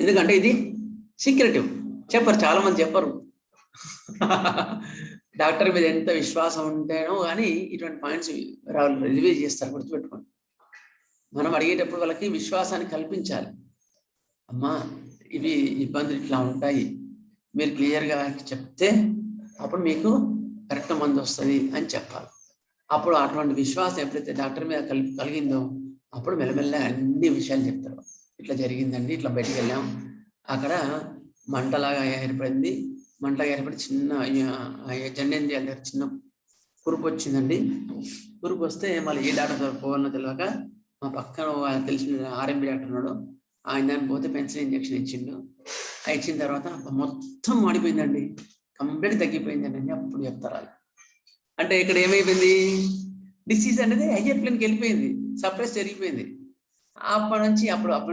ఎందుకంటే ఇది సీక్రెటివ్, చెప్పరు, చాలా మంది చెప్పరు. డాక్టర్ మీద ఎంత విశ్వాసం ఉంటేనో కానీ ఇటువంటి పాయింట్స్ రిలీజ్ చేస్తారు, గుర్తుపెట్టుకోండి. మనం అడిగేటప్పుడు వాళ్ళకి విశ్వాసాన్ని కల్పించాలి. అమ్మా ఇవి ఇబ్బందులు ఇట్లా ఉంటాయి, మీరు క్లియర్గా చెప్తే అప్పుడు మీకు కరెక్ట్ మందు వస్తుంది అని చెప్పాలి. అప్పుడు అటువంటి విశ్వాసం ఎప్పుడైతే డాక్టర్ మీద కలిగిందో అప్పుడు మెల్లమెల్లగా అన్ని విషయాలు చెప్తారు. ఇట్లా జరిగిందండి, ఇట్లా బయటికి వెళ్ళాం, అక్కడ మంటలాగా ఏర్పడింది, మంటలాగా ఏర్పడి చిన్న జండేంద్రియాల దగ్గర చిన్న కురుపు వచ్చిందండి. కురుపు వస్తే మళ్ళీ ఏ డాక్టర్ పోవాలనో తెలియక మా పక్కన తెలిసిన ఆర్ఎంపీ డాక్టర్ ఉన్నాడు, ఆయన దాన్ని పోతే పెన్సిల్ ఇంజెక్షన్ ఇచ్చిండు. ఇచ్చిన తర్వాత మొత్తం మాడిపోయిందండి, కంప్లీట్ తగ్గిపోయిందండి అని అప్పుడు చెప్తారు. అంటే ఇక్కడ ఏమైపోయింది, డిసీజ్ అనేది హయ్యర్ ప్లేన్కి వెళ్ళిపోయింది, సప్రెస్ జరిగిపోయింది. అప్పటి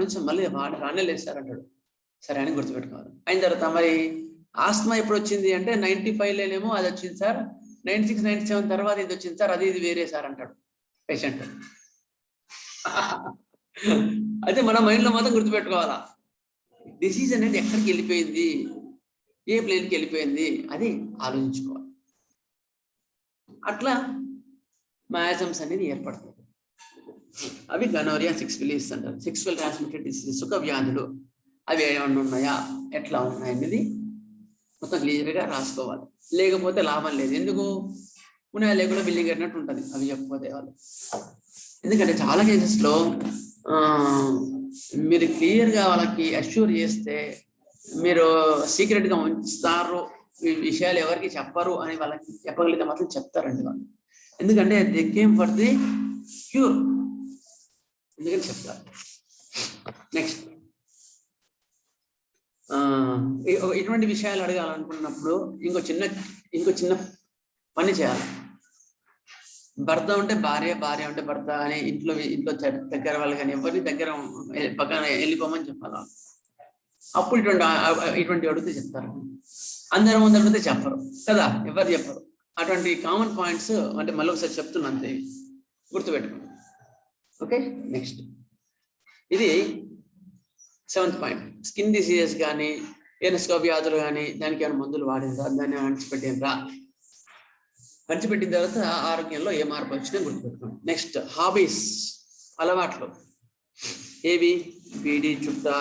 నుంచి మళ్ళీ రానే లేదు సార్ అంటాడు. సరే అని గుర్తుపెట్టుకోవాలి. అయిన తర్వాత మరి ఆస్మా ఎప్పుడు వచ్చింది అంటే 95లోనేమో అది వచ్చింది సార్, 96, 97 తర్వాత ఇది వచ్చింది సార్, అది వేరే సార్ అంటాడు పేషెంట్. అయితే మన మైండ్లో మాత్రం గుర్తుపెట్టుకోవాలా, డిసీజ్ అనేది ఎక్కడికి వెళ్ళిపోయింది, ఏ ప్లేన్కి వెళ్ళిపోయింది అది ఆలోచించుకోవాలి. అట్లా మ్యాజమ్స్ అనేది ఏర్పడుతుంది. అవి గనోరియా, సిక్స్ఫిలిస్ అంటారు, సెక్సువల్ ట్రాన్స్మిటెడ్ డిసీజ్, సుఖ వ్యాధులు. అవి ఏమన్నా ఉన్నాయా, ఎట్లా ఉన్నాయనేది మొత్తం క్లియర్గా రాసుకోవాలి. లేకపోతే లాభం లేదు. ఎందుకు ఉన్నాయా లేకుండా బిల్డింగ్ కట్టినట్టు ఉంటుంది అవి చెప్పకపోతే వాళ్ళు. ఎందుకంటే చాలా కేసెస్లో మీరు క్లియర్గా వాళ్ళకి అష్యూర్ చేస్తే, మీరు సీక్రెట్గా ఉంచుతారు, ఈ విషయాలు ఎవరికి చెప్పరు అని వాళ్ళకి చెప్పగలిగితే మాత్రం చెప్తారండి వాళ్ళు. ఎందుకంటే they came for the cure, ఎందుకని చెప్తారు. నెక్స్ట్ ఇటువంటి విషయాలు అడగాలనుకున్నప్పుడు ఇంకో చిన్న పని చేయాలి. భర్త ఉంటే భార్య, భార్య ఉంటే భర్త అని ఇంట్లో దగ్గర వాళ్ళు కానీ ఎవరిని దగ్గర పక్కన వెళ్ళిపోమని చెప్పాలి. అప్పుడు ఇటువంటి అడిగితే చెప్తారు. అందరం ముందు అడిగితే చెప్పరు కదా, ఎవరు చెప్పరు. అటువంటి కామన్ పాయింట్స్ అంటే మళ్ళీ ఒకసారి చెప్తున్నా, అంతే గుర్తుపెట్టుకోండి. ఓకే, నెక్స్ట్ ఇది 7th పాయింట్. స్కిన్ డిసీజెస్ కానీ ఏనస్కో వ్యాధులు కానీ దానికి ఏమైనా మందులు వాడిందా, దాన్ని అణిచిపెట్టినరా, అణిచిపెట్టిన తర్వాత ఆరోగ్యంలో ఏ మార్పు వచ్చినా గుర్తుపెట్టుకోండి. నెక్స్ట్ హాబీస్, అలవాట్లు. ఏవి, బీడీ, చుట్టా,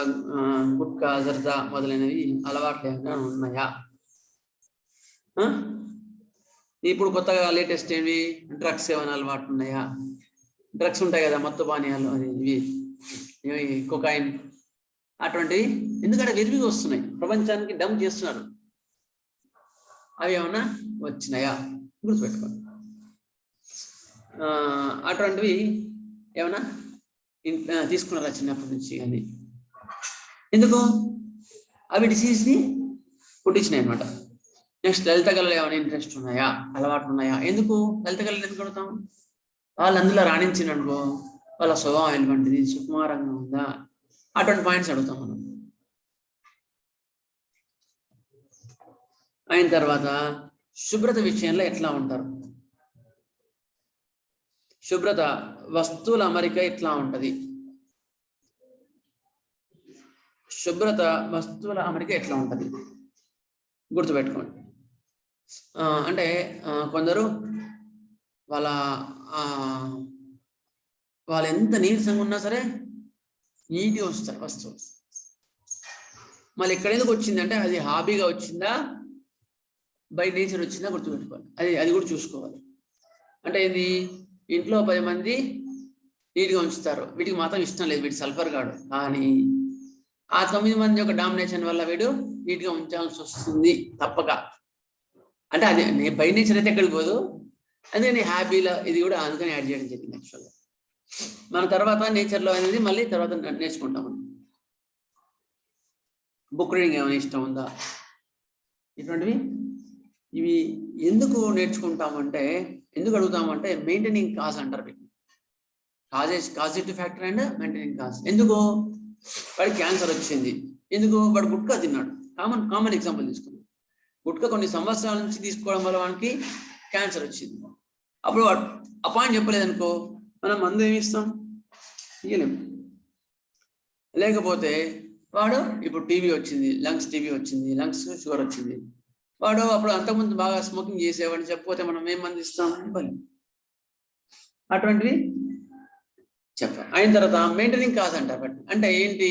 గుట్కా, జర్దా మొదలైనవి అలవాట్లు ఏమైనా ఉన్నాయా? ఇప్పుడు కొత్తగా లేటెస్ట్ ఏవి, డ్రగ్స్ ఏమైనా అలవాటు ఉన్నాయా? డ్రగ్స్ ఉంటాయి కదా, మత్తు పానీయాలు, ఇవి కొకైన్ అటువంటివి. ఎందుకంటే విరివిగా వస్తున్నాయి, ప్రపంచానికి డంప్ చేస్తున్నారు. అవి ఏమన్నా వచ్చినాయా గుర్తుపెట్టుకోండి. అటువంటివి ఏమన్నా తీసుకున్నారా చిన్నప్పటి నుంచి అని? ఎందుకు అవి డిసీజ్ని పుట్టించినాయి అనమాట. నెక్స్ట్ లలిత కళలు ఏమైనా ఇంట్రెస్ట్ ఉన్నాయా, అలవాటు ఉన్నాయా? ఎందుకు లలిత కళలు ఎందుకు అడుగుతాం? వాళ్ళు అందులో రాణించిననుకో వాళ్ళ స్వభావం ఎటువంటిది, సుకుమారంగా ఉందా, అటువంటి పాయింట్స్ అడుగుతాం మనం. అయిన తర్వాత శుభ్రత విషయంలో ఎట్లా ఉంటారు, శుభ్రత, వస్తువుల అమరిక ఎట్లా ఉంటది, శుభ్రత వస్తువుల అమరిక ఎట్లా ఉంటది గుర్తుపెట్టుకోండి. అంటే కొందరు వాళ్ళు ఎంత నీరసంగా ఉన్నా సరే నీట్గా వస్తారు వస్తువులు. మళ్ళీ ఎక్కడ ఎందుకు వచ్చిందంటే అది హాబీగా వచ్చిందా, బై నేచర్ వచ్చిందా గుర్తుపెట్టుకోవాలి. అది కూడా చూసుకోవాలి. అంటే ఇది ఇంట్లో 10 మంది నీట్గా ఉంచుతారు, వీటికి మాత్రం ఇష్టం లేదు, వీటి సల్ఫర్ కాడు, కానీ ఆ 9 మంది యొక్క డామినేషన్ వల్ల వీడు నీట్గా ఉంచాల్సి వస్తుంది తప్పక. అంటే అది బై నేచర్ అయితే ఎక్కడికి పోదు, అందుకని హ్యాపీలో ఇది కూడా అందుకని యాడ్ చేయడం జరిగింది. యాక్చువల్గా మన తర్వాత నేచర్లో అనేది మళ్ళీ తర్వాత నేర్చుకుంటాం. బుక్ రీడింగ్ ఏమైనా ఇష్టం ఉందా, ఇటువంటివి. ఇవి ఎందుకు నేర్చుకుంటామంటే, ఎందుకు అడుగుతామంటే మెయింటైనింగ్ కాజ్ అంటారు వీటిని. Causative factor and maintaining cause. ఎందుకు, వాడికి క్యాన్సర్ వచ్చింది, ఎందుకు, వాడు గుట్కా తిన్నాడు. కామన్ ఎగ్జాంపుల్ తీసుకున్నాం. గుట్కా కొన్ని సంవత్సరాల నుంచి తీసుకోవడం వల్ల వాడికి క్యాన్సర్ వచ్చింది. అప్పుడు వాడు ఆ పాయింట్ చెప్పలేదనుకో, మనం మందు ఏమి ఇస్తాం, ఇయ్యలేము. లేకపోతే వాడు ఇప్పుడు టీబీ వచ్చింది, టీబీ వచ్చింది, లంగ్స్ షుగర్ వచ్చింది, వాడు అప్పుడు అంతకుముందు బాగా స్మోకింగ్ చేసేవాడిని చెప్పకపోతే మనం ఏం మంది ఇస్తాం, ఇవ్వలేము. అటువంటివి చెప్పాలి. అయిన తర్వాత మెయింటైనింగ్ కాజ్ అంటారు. బట్ అంటే ఏంటి?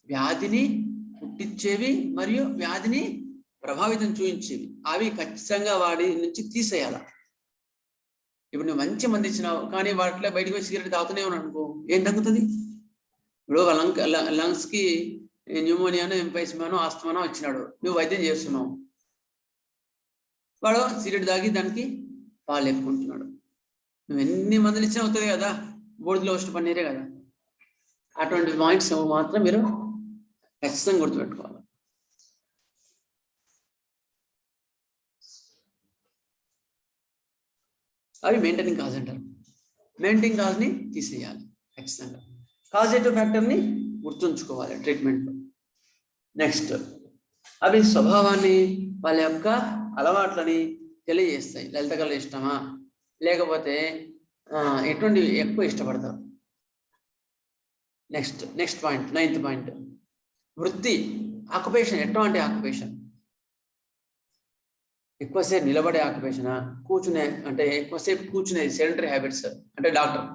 వ్యాధిని పుట్టించేవి మరియు వ్యాధిని ప్రభావితం చూపించేవి, అవి ఖచ్చితంగా వాడి నుంచి తీసేయాల. ఇప్పుడు నువ్వు మంచి మంది ఇచ్చినావు, కానీ వాటిలో బయటకు వచ్చి సిగరెట్ తాగుతూనే ఉన్నావు అనుకో, ఏం తగ్గుతుంది? ఇప్పుడు లంగ్స్ కి న్యూమోనియాను, ఎంపైస్మానో, ఆస్తమానో వచ్చినాడు, నువ్వు వైద్యం చేస్తున్నావు, వాడు సిగరెట్ తాగి దానికి పాలు లేపుకుంటున్నాడు. నువ్వు ఎన్ని మందులు ఇచ్చినా అవుతుంది కదా, బూడిదలో వచ్చిన పన్నీరే కదా. అటువంటి పాయింట్స్ మాత్రం మీరు ఖచ్చితంగా గుర్తుపెట్టుకోవాలి. అవి మెయింటైనింగ్ కాజ్ అంటారు. మెయింటైనింగ్ కాజ్ని తీసేయాలి ఖచ్చితంగా. కాజేటివ్ ఫ్యాక్టర్ని గుర్తుంచుకోవాలి ట్రీట్మెంట్లో. నెక్స్ట్, అవి స్వభావాన్ని, వాళ్ళ యొక్క అలవాట్లని తెలియజేస్తాయి. లలిత కళ ఇష్టమా, లేకపోతే ఎటువంటి ఎక్కువ ఇష్టపడతారు. నెక్స్ట్ పాయింట్, 9th పాయింట్, వృత్తి, ఆక్యుపేషన్. ఎటువంటి ఆక్యుపేషన్? ఎక్కువసేపు నిలబడే ఆక్యుపేషనా, కూర్చునే అంటే ఎక్కువసేపు కూర్చునేది సెడెంటరీ హ్యాబిట్స్ అంటే డాక్టర్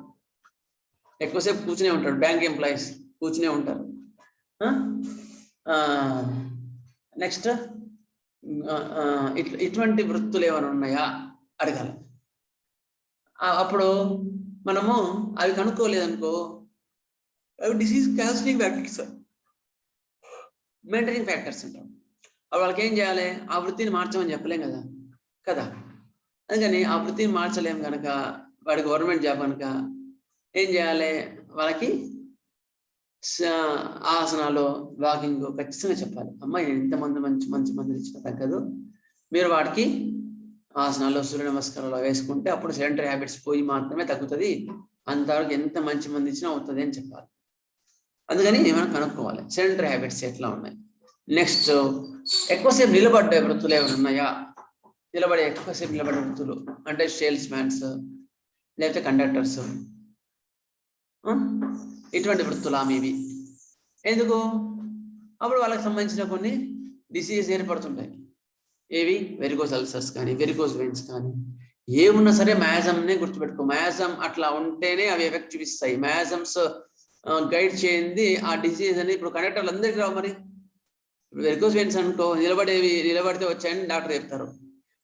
ఎక్కువసేపు కూర్చునే ఉంటాడు, బ్యాంక్ ఎంప్లాయీస్ కూర్చునే ఉంటారు. నెక్స్ట్, ఇటువంటి వృత్తులు ఏమైనా ఉన్నాయా అడగాలి. అప్పుడు మనము అవి కనుక్కోలేదనుకో, అవి disease causing factors, maintaining factors అంటాం. వాళ్ళకి ఏం చేయాలి? ఆ వృత్తిని మార్చమని చెప్పలేం కదా. అందుకని ఆ వృత్తిని మార్చలేం కనుక, వాడి గవర్నమెంట్ జాబ్ కనుక ఏం చేయాలి? వాళ్ళకి ఆసనాలు, వాకింగ్ ఖచ్చితంగా చెప్పాలి. అమ్మాయి ఎంతమంది మంచి మందులు ఇచ్చినా తగ్గదు, మీరు వాడికి ఆసనాలు, సూర్య నమస్కారాలు వేసుకుంటే అప్పుడు సెడెంటరీ హ్యాబిట్స్ పోయి మాత్రమే తగ్గుతుంది, అంతవరకు ఎంత మంచి మంది ఇచ్చినా అవుతుంది అని చెప్పాలి. అందుకని ఏమైనా కనుక్కోవాలి సెడెంటరీ హ్యాబిట్స్ ఎట్లా ఉన్నాయి. నెక్స్ట్, ఎక్కువసేపు నిలబడ్డే వృత్తులు ఏమైనా ఉన్నాయా? ఎక్కువసేపు నిలబడే వృత్తులు అంటే సేల్స్ మ్యాన్స్, లేకపోతే కండక్టర్స్, ఇటువంటి వృత్తులు ఆమెవి. ఎందుకు? అప్పుడు వాళ్ళకి సంబంధించిన కొన్ని డిసీజెస్ ఏర్పడుతుంటాయి. ఏవి? వెరికోస్ అల్సర్స్ కానీ, వెరికోస్ వెయిన్స్ కానీ, ఏమున్నా సరే మయాజంనే గుర్తుపెట్టుకో. మయాజం అట్లా ఉంటేనే అవి ఎఫెక్ట్ చూపిస్తాయి. మయాజమ్స్ గైడ్ చేయండి ఆ డిసీజ్ అని. ఇప్పుడు కండక్టర్లు అందరికీ రావు, మరి వెరికోస్ వెయిన్స్ అనుకో, నిలబడితే వచ్చాయని డాక్టర్ చెప్తారు.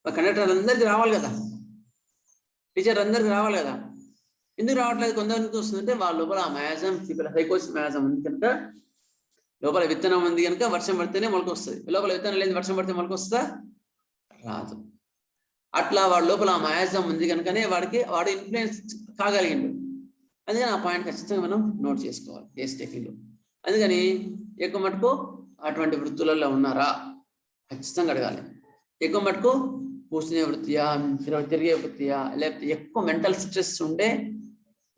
కండక్టర్లు అందరికీ రావాలి కదా, టీచర్ అందరికీ రావాలి కదా. ఎందుకు రావట్లేదు? కొంతమందికి వస్తుందంటే వాళ్ళ లోపల ఆ మయాజం, సైకోసిస్ మయాజం ఉంది కనుక, లోపల విత్తనం ఉంది కనుక వర్షం పడితేనే మొలక వస్తుంది. లోపల విత్తనం లేదు, వర్షం పడితే మొలక వస్తుందా? రాదు. అట్లా వాడి లోపల ఆ మయాజం ఉంది కనుకనే వాడు ఇన్ఫ్లుయెన్స్ కాగలిగిండు. అందుకని ఆ పాయింట్ ఖచ్చితంగా మనం నోట్ చేసుకోవాలి కేస్ టేకింగ్లో. అందుకని ఎక్కువ మటుకు అటువంటి వృత్తులలో ఉన్నారా ఖచ్చితంగా అడగాలి. ఎక్కువ మటుకు కూర్చునే వృత్తియా, తిరిగే వృత్తియా, లేకపోతే ఎక్కువ మెంటల్ స్ట్రెస్ ఉండే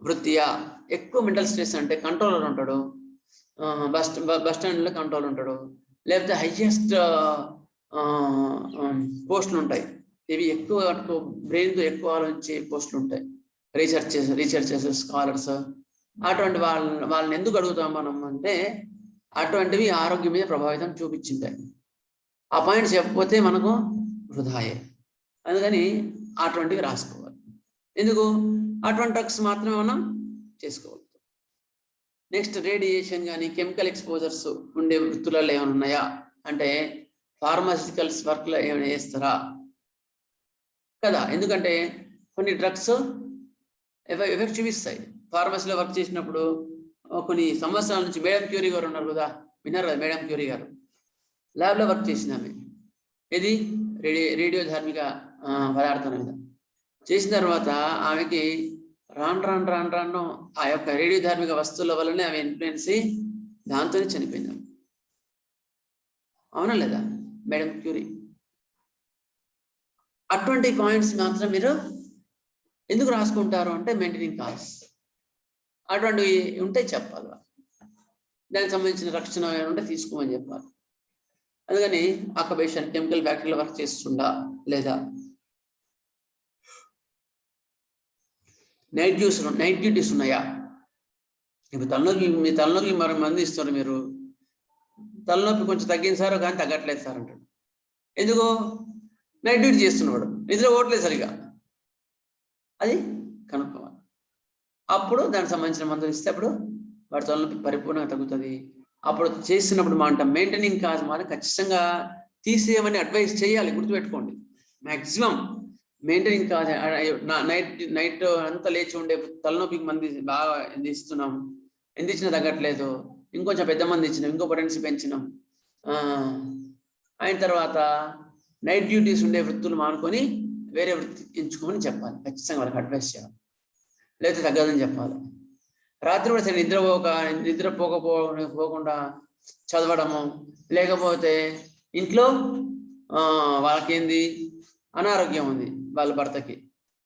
వృత్తియా? ఎక్కువ మెంటల్ స్ట్రెస్ అంటే కంట్రోలర్ ఉంటాడు, బస్ స్టాండ్లో కంట్రోల్ ఉంటాడు, లేకపోతే హైయెస్ట్ పోస్టులు ఉంటాయి. ఇవి ఎక్కువ బ్రెయిన్తో ఎక్కువ ఆలోచించే పోస్టులు ఉంటాయి, రీసెర్చర్స్, స్కాలర్స్. అటువంటి వాళ్ళని ఎందుకు అడుగుతాం మనం అంటే, అటువంటివి ఆరోగ్యం మీద ప్రభావితం చూపించింటాయి. ఆ పాయింట్స్ చెప్పకపోతే మనకు వృధాయే. అందుకని అటువంటివి రాసుకోవాలి. ఎందుకు? అటువంటి డ్రగ్స్ మాత్రమే మనం చేసుకోవాలి. నెక్స్ట్, రేడియేషన్ కానీ కెమికల్ ఎక్స్పోజర్స్ ఉండే వృత్తులలో ఏమైనా ఉన్నాయా అంటే, ఫార్మాసిటికల్స్ వర్క్లో ఏమైనా చేస్తారా కదా. ఎందుకంటే కొన్ని డ్రగ్స్ ఎఫెక్ట్ చూపిస్తాయి. ఫార్మసీలో వర్క్ చేసినప్పుడు కొన్ని సంవత్సరాల నుంచి మేడం క్యూరీ గారు ఉన్నారు కదా, విన్నారు కదా, మేడం క్యూరీ గారు ల్యాబ్లో వర్క్ చేసింది ఆమె. ఇది రేడియో ధార్మిక పదార్థాల మీద చేసిన తర్వాత ఆమెకి రాను ఆ యొక్క రేడియో ధార్మిక వస్తువుల వల్లనే ఆమె ఇన్ఫ్లుయెన్స్ అయ్యి దాంతోనే చనిపోయింది. అవునా లేదా మేడం క్యూరీ? అటువంటి పాయింట్స్ మాత్రం మీరు ఎందుకు రాసుకుంటారు అంటే, మెయింటైనింగ్ కాజ్ అటువంటివి ఉంటే చెప్పాలి. దానికి సంబంధించిన రక్షణ ఉంటే తీసుకోమని చెప్పాలి. అందుకని ఆక్యుపేషన్, కెమికల్ ఫ్యాక్టరీలో వర్క్ చేస్తుందా లేదా, నైట్ డ్యూటీస్ ఉన్నాయా? ఇప్పుడు తలనొప్పి మరి మంది ఇస్తారు, మీరు తలనొప్పి కొంచెం తగ్గింది సార్ కానీ తగ్గట్లేదు సార్ అంటాడు. ఎందుకు? నైట్ డ్యూటీ చేస్తున్నాడు, నిద్ర పోవట్లేదు సరిగా. అది కనుక్కోవాలి. అప్పుడు దానికి సంబంధించిన మందులు ఇస్తే అప్పుడు వాడి తలనొప్పి పరిపూర్ణంగా తగ్గుతుంది. అప్పుడు చేస్తున్నప్పుడు మాట మెయింటైనింగ్ కాజ్ మాత్రం ఖచ్చితంగా తీసేయమని అడ్వైస్ చేయాలి, గుర్తుపెట్టుకోండి. మ్యాక్సిమం మెయింటైనింగ్ కాజ్ నైట్ అంతా లేచి ఉండే తలనొప్పికి మంది బాగా ఇస్తున్నాం, ఎంత ఇచ్చినా తగ్గట్లేదు, ఇంకొంచెం పెద్ద మంది ఇచ్చినాం, ఇంకో పొటెన్సీ పెంచినాం. అయిన తర్వాత నైట్ డ్యూటీస్ ఉండే వృత్తులు మానుకొని వేరే వృత్తి ఎంచుకోమని చెప్పాలి, ఖచ్చితంగా వాళ్ళకి అడ్వైస్ చేయాలి, లేకపోతే తగ్గదని చెప్పాలి. రాత్రి కూడా సరే నిద్రపోకుండా చదవడము, లేకపోతే ఇంట్లో వాళ్ళకేంది అనారోగ్యం ఉంది వాళ్ళ భర్తకి,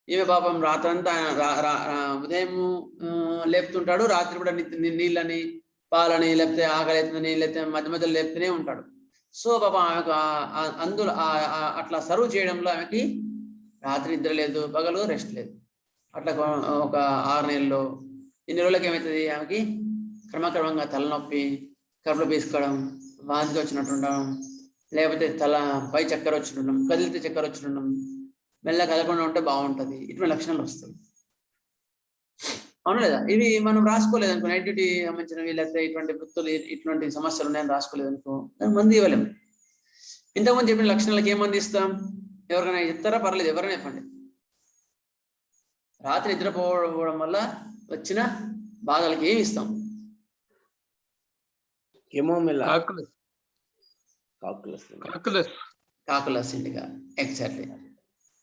ఈమె పాపం రాత్రంతా ఉదయం లేపుతుంటాడు, రాత్రి కూడా నీళ్ళని పాలని లేకపోతే ఆకలి అవుతుందని లేకపోతే మధ్య మధ్యలో లేపుతూనే ఉంటాడు. సో పాపం ఆమెకు అందులో అట్లా సర్వ్ చేయడంలో ఆమెకి రాత్రి నిద్ర లేదు, పగలు రెస్ట్ లేదు. అట్లా ఒక 6 నెలల్లో ఇన్ని రోజులకి ఏమవుతుంది, ఆమెకి క్రమక్రమంగా తలనొప్పి, కడుపులో పీసుకోవడం, వాంతికి వచ్చినట్టు ఉండడం, లేకపోతే పై చక్కెర వచ్చినట్టు, కదిలితే చక్కెర వచ్చినట్టు, మెల్ల కదలకుండా ఉంటే బాగుంటుంది. ఇటువంటి లక్షణాలు వస్తాయి, అవును లేదా? ఇవి మనం రాసుకోలేదు అనుకో, నైట్ డ్యూటీ సంబంధించినవి లేకపోతే ఇటువంటి వృత్తులు ఇటువంటి సమస్యలు ఉన్నాయని రాసుకోలేదు అనుకో, దానికి మందు ఇవ్వలేము. ఇంతకుముందు చెప్పిన లక్షణాలకు ఏం మంది ఇస్తాం? ఎవరికైనా చెప్తారా? పర్లేదు, ఎవరైనా చెప్పండి. రాత్రి నిద్రపోవడం వల్ల వచ్చిన బాధలకి ఏమి ఇస్తాం? Cocculus indica, exactly,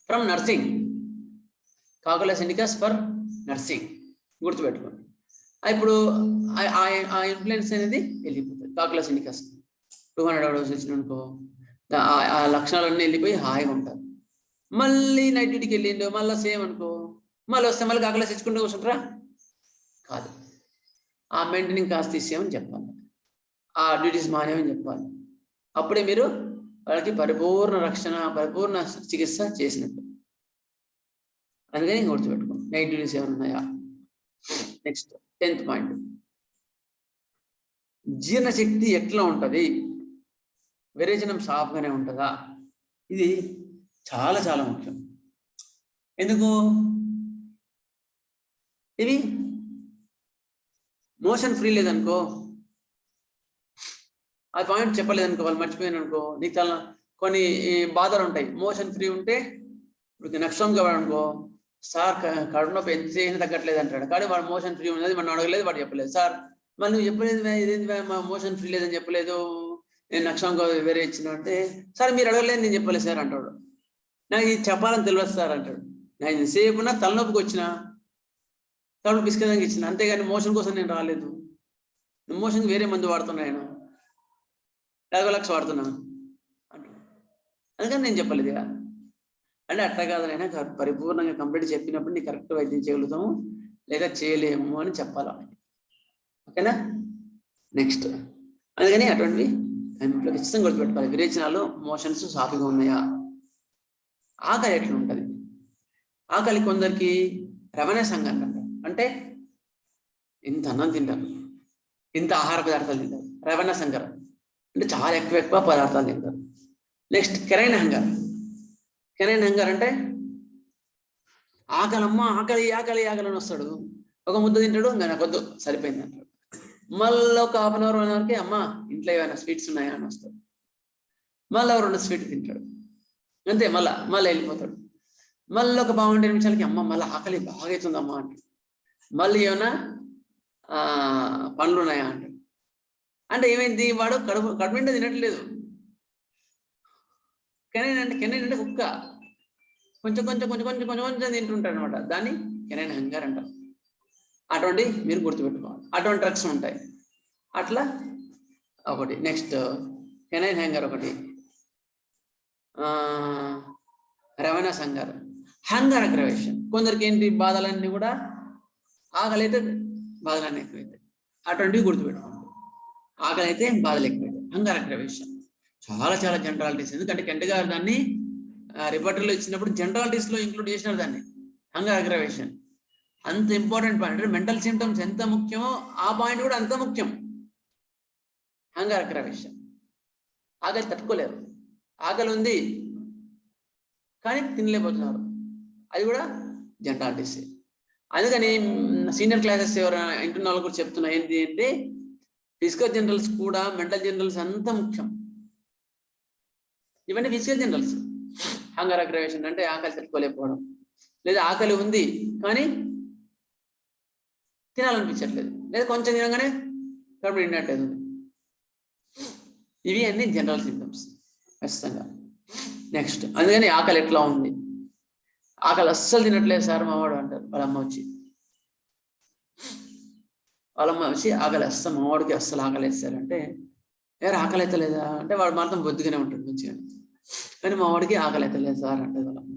from nursing. Cocculus indicus for nursing, గుర్తుపెట్టుకోండి. ఇప్పుడు ఆ ఇన్ఫ్లుయెన్స్ అనేది వెళ్ళిపోతుంది. కాకులస్ ఇండికాస్ 200 డోస్ ఇచ్చిననుకో, ఆ లక్షణాలన్నీ వెళ్ళిపోయి హాయిగా ఉంటారు. మళ్ళీ నైట్ డ్యూటీకి వెళ్ళిండు, మళ్ళీ సేమ్ అనుకో, మళ్ళీ వస్తే మళ్ళీ కాకులస్ ఇచ్చుకుంటూ కూర్చుంటారా? కాదు, ఆ మెయింటైనింగ్ కాస్ట్ తీసేయమని చెప్పాలి, ఆ డ్యూటీస్ మానేమని చెప్పాలి. అప్పుడే మీరు వాళ్ళకి పరిపూర్ణ రక్షణ, పరిపూర్ణ చికిత్స చేసినట్టు. అందుకని గుర్తుపెట్టుకోండి, నైట్ డ్యూటీస్ ఏమైనా ఉన్నాయా. నెక్స్ట్ 10th పాయింట్, జీర్ణశక్తి ఎట్లా ఉంటుంది? విరేచనం సాఫ్గానే ఉంటుందా? ఇది చాలా చాలా ముఖ్యం. ఎందుకు? ఇవి మోషన్ ఫ్రీ లేదనుకో, ఆ పాయింట్ చెప్పలేదనుకో, వాళ్ళు మర్చిపోయాను అనుకో, నీకు చాలా కొన్ని బాధలు ఉంటాయి. మోషన్ ఫ్రీ ఉంటే ఇప్పుడు నక్షం అనుకో, సార్ కడుపు నొప్పి ఎంత చేసినా తగ్గట్లేదు అంటాడు, కానీ వాడు మోషన్ ఫ్రీ ఉన్నది మనం అడగలేదు, వాడు చెప్పలేదు. సార్ మరి నువ్వు చెప్పలేదు, ఇదేంటి మోషన్ ఫ్రీ లేదని చెప్పలేదు, నేను నక్షం వేరే ఇచ్చిన అంటే, సార్ మీరు అడగలేదు నేను చెప్పలేదు సార్ అంటాడు. నాకు ఇది చెప్పాలని తెలియదు సార్ అంటాడు. నేను ఎంతసేపు ఉన్నా తలనొప్పికి వచ్చిన, కడుపు పిసుకడానికి ఇచ్చిన, అంతేగాని మోషన్ కోసం నేను రాలేదు. మోషన్కి వేరే మందు వాడుతున్నాను, 50 లక్షలు వాడుతున్నా అంటాడు. అందుకని నేను చెప్పలేదు. అంటే అట్లా కాదు, అయినా పరిపూర్ణంగా కంప్లీట్ చెప్పినప్పుడు నీకు కరెక్ట్ వైద్యం చేయగలుగుతాము, లేక చేయలేము అని చెప్పాలి. ఓకేనా? నెక్స్ట్, అందుకని అటువంటివి ఖచ్చితంగా గుర్తుపెట్టుకోవాలి. విరేచనాలు, మోషన్స్ సాఫీగా ఉన్నాయా? ఆకలి ఎట్లా ఉంటుంది? ఆకలి కొందరికి రమణ సంఘం అంటారు, అంటే ఇంత అన్నం తింటారు, ఇంత ఆహార పదార్థాలు తింటారు, రవణ సంకరం అంటే చాలా ఎక్కువ పదార్థాలు తింటారు. Next canine hunger. Canine hunger అంటే ఆకలమ్మ, ఆకలి ఆకలి ఆకలి అని వస్తాడు, ఒక ముద్ద తింటాడు, ఇంకా నాకు వద్దు సరిపోయింది అంటాడు. మళ్ళీ ఒక 1/2 అవర్ 1 అవర్కి అమ్మ ఇంట్లో ఏమైనా స్వీట్స్ ఉన్నాయా అని వస్తాడు, మళ్ళీ 2 స్వీట్ తింటాడు, అంతే, మళ్ళీ వెళ్ళిపోతాడు. మళ్ళీ ఒక 20 నిమిషాలకి అమ్మ మళ్ళీ ఆకలి బాగా అవుతుందమ్మా అంటాడు, మళ్ళీ ఏమైనా పండ్లు ఉన్నాయా అంటాడు. అంటే ఏమైంది? వాడు కడుపు నిండా తినట్లేదు. కెనైన్ అంటే కుక్క కొంచెం కొంచెం కొంచెం కొంచెం కొంచెం కొంచెం తింటుంటాడు అనమాట, దాన్ని కెనైన్ హంగర్ అంటారు. అటువంటి మీరు గుర్తుపెట్టుకోవాలి, అటువంటి డ్రగ్స్ ఉంటాయి. అట్లా ఒకటి. నెక్స్ట్ కెనైన్ హంగర్ ఒకటి, రవణ సంగర్, హంగర్ అగ్రవేషన్. కొందరికి ఏంటి బాధలన్నీ కూడా ఆకలి అయితే బాధలన్నీ ఎక్కువైతాయి, అటువంటివి గుర్తుపెట్టుకోండి. ఆకలి అయితే బాధలు ఎక్కువైతాయి. హంగర్ అగ్రవేషన్ చాలా చాలా జనరాలిటీస్, ఎందుకంటే కెంట్ గారు దాన్ని రిపోర్టర్లో ఇచ్చినప్పుడు జనరాలిటీస్ లో ఇంక్లూడ్ చేసినారు దాన్ని. హంగర్ అగ్రవేషన్ అంత ఇంపార్టెంట్ పాయింట్. అంటే మెంటల్ సిమ్టమ్స్ ఎంత ముఖ్యమో ఆ పాయింట్ కూడా అంత ముఖ్యం. హంగర్ అగ్రవేషన్, ఆకలి తట్టుకోలేరు, ఆకలి ఉంది కానీ తినలేకపోతున్నారు, అది కూడా జనరాలిటీస్. అందుకని సీనియర్ క్లాసెస్ ఎవరైనా ఇంటున్న వాళ్ళు కూడా చెప్తున్నా ఏంటి అంటే ఫిజికల్ జనరల్స్ కూడా మెంటల్ జనరల్స్ అంత ముఖ్యం. ఇవన్నీ ఫిజికల్ జనరల్స్. హంగర్ అగ్రవేషన్ అంటే ఆకలి తట్టుకోలేకపోవడం, లేదా ఆకలి ఉంది కానీ తినాలనిపించట్లేదు, లేదా కొంచెం తినగానే కడుపు నిండట్లేదు. ఇవి అన్ని జనరల్ సింటమ్స్ ఖచ్చితంగా. నెక్స్ట్ అందుకని ఆకలి ఎట్లా ఉంది, ఆకలి అస్సలు తినట్లేదు సార్ మావాడు అంటారు వాళ్ళమ్మ వచ్చి. వాళ్ళమ్మ వచ్చి ఆకలి అస్సలు మావాడికి అస్సలు ఆకలి వేస్తారంటే ఎవరు ఆకలి అవుతలేదా అంటే వాడు మాత్రం బొద్దుగానే ఉంటాడు మంచిగా, కానీ మావాడికి ఆకలి అవుతలేదు సార్ అంటది వాళ్ళమ్మ.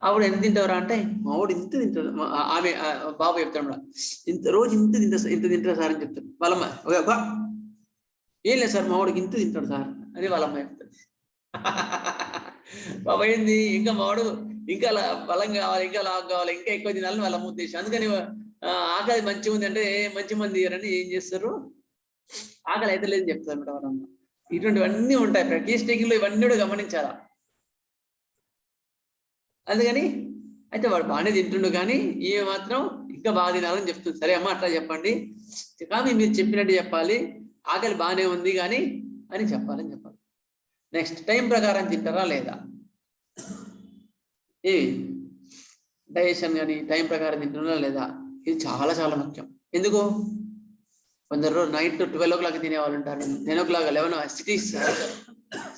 ఆవిడ ఎంత తింటారా అంటే మావాడు ఇంత తింటాడు. ఆమె బాబు చెప్తాడు ఇంత రోజు ఇంత తింటారు సార్ అని చెప్తాడు. వాళ్ళమ్మ ఏం లేదు సార్ మావాడికి ఇంత తింటాడు సార్ అని వాళ్ళమ్మ చెప్తాడు. బాబా ఏంది ఇంకా మావాడు ఇంకా బలం కావాలి, ఇంకా లావు కావాలి, ఇంకా ఎక్కువ తినాలని వాళ్ళ ఉద్దేశం. అందుకని ఆకలి మంచిగా ఉంది అంటే మంచి మంది అని ఏం చేస్తారు, ఆకలి అయితే లేదని చెప్తారు అనమాట వాళ్ళమ్మ. ఇటువంటివన్నీ ఉంటాయి ప్రతి స్టేజ్లో, ఇవన్నీ కూడా గమనించాలా. అందుకని అయితే వాడు బాగానే తింటుండు కానీ ఏ మాత్రం ఇంకా బాగా తినాలని చెప్తుంది. సరే అమ్మ అట్లా చెప్పండి, కానీ మీరు చెప్పినట్టు చెప్పాలి, ఆకలి బాగానే ఉంది కానీ అని చెప్పాలని చెప్పాలి. నెక్స్ట్ టైం ప్రకారం తింటారా లేదా, ఏ డైజెషన్ కానీ టైం ప్రకారం తింటున్నారా లేదా, ఇది చాలా చాలా ముఖ్యం. ఎందుకు కొందరు నైట్ 12 o'clock తినే వాళ్ళు ఉంటారు, 10 o'clock 11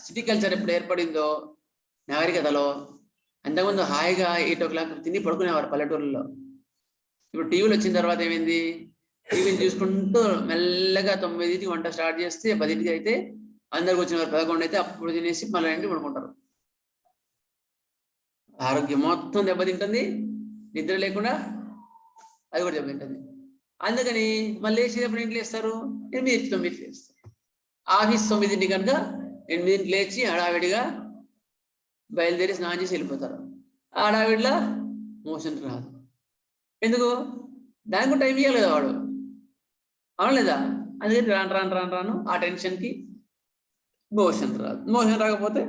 సిటీ కల్చర్ ఎప్పుడు ఏర్పడిందో నాగరికతలో అంతకుముందు హాయిగా 8 o'clock తిని పడుకునేవారు పల్లెటూరులో. ఇప్పుడు టీవీలు వచ్చిన తర్వాత ఏమైంది, టీవీని చూసుకుంటూ మెల్లగా 9కి వంట స్టార్ట్ చేస్తే 10కి అయితే అందరికి వచ్చిన వారు 11 అయితే అప్పుడు తినేసి మళ్ళీ ఇంటికి పడుకుంటారు. ఆరోగ్యం మొత్తం దెబ్బతింటుంది, నిద్ర లేకుండా అది కూడా దెబ్బతింటుంది. అందుకని మళ్ళీ లేచినప్పుడు ఇంట్లో వేస్తారు 8, 9 లేస్తారు. ఆఫీస్ 9 కనుక 8 లేచి హడావిడిగా బయలుదేరి స్నానం చేసి వెళ్ళిపోతారు. హడావిడిలో మోషన్ రాదు. ఎందుకు, దానికి టైం ఇవ్వాలి కదా వాడు, అవలేదా? అందుకని రాను ఆ టెన్షన్కి మోషన్ రాదు. మోషన్ రాకపోతే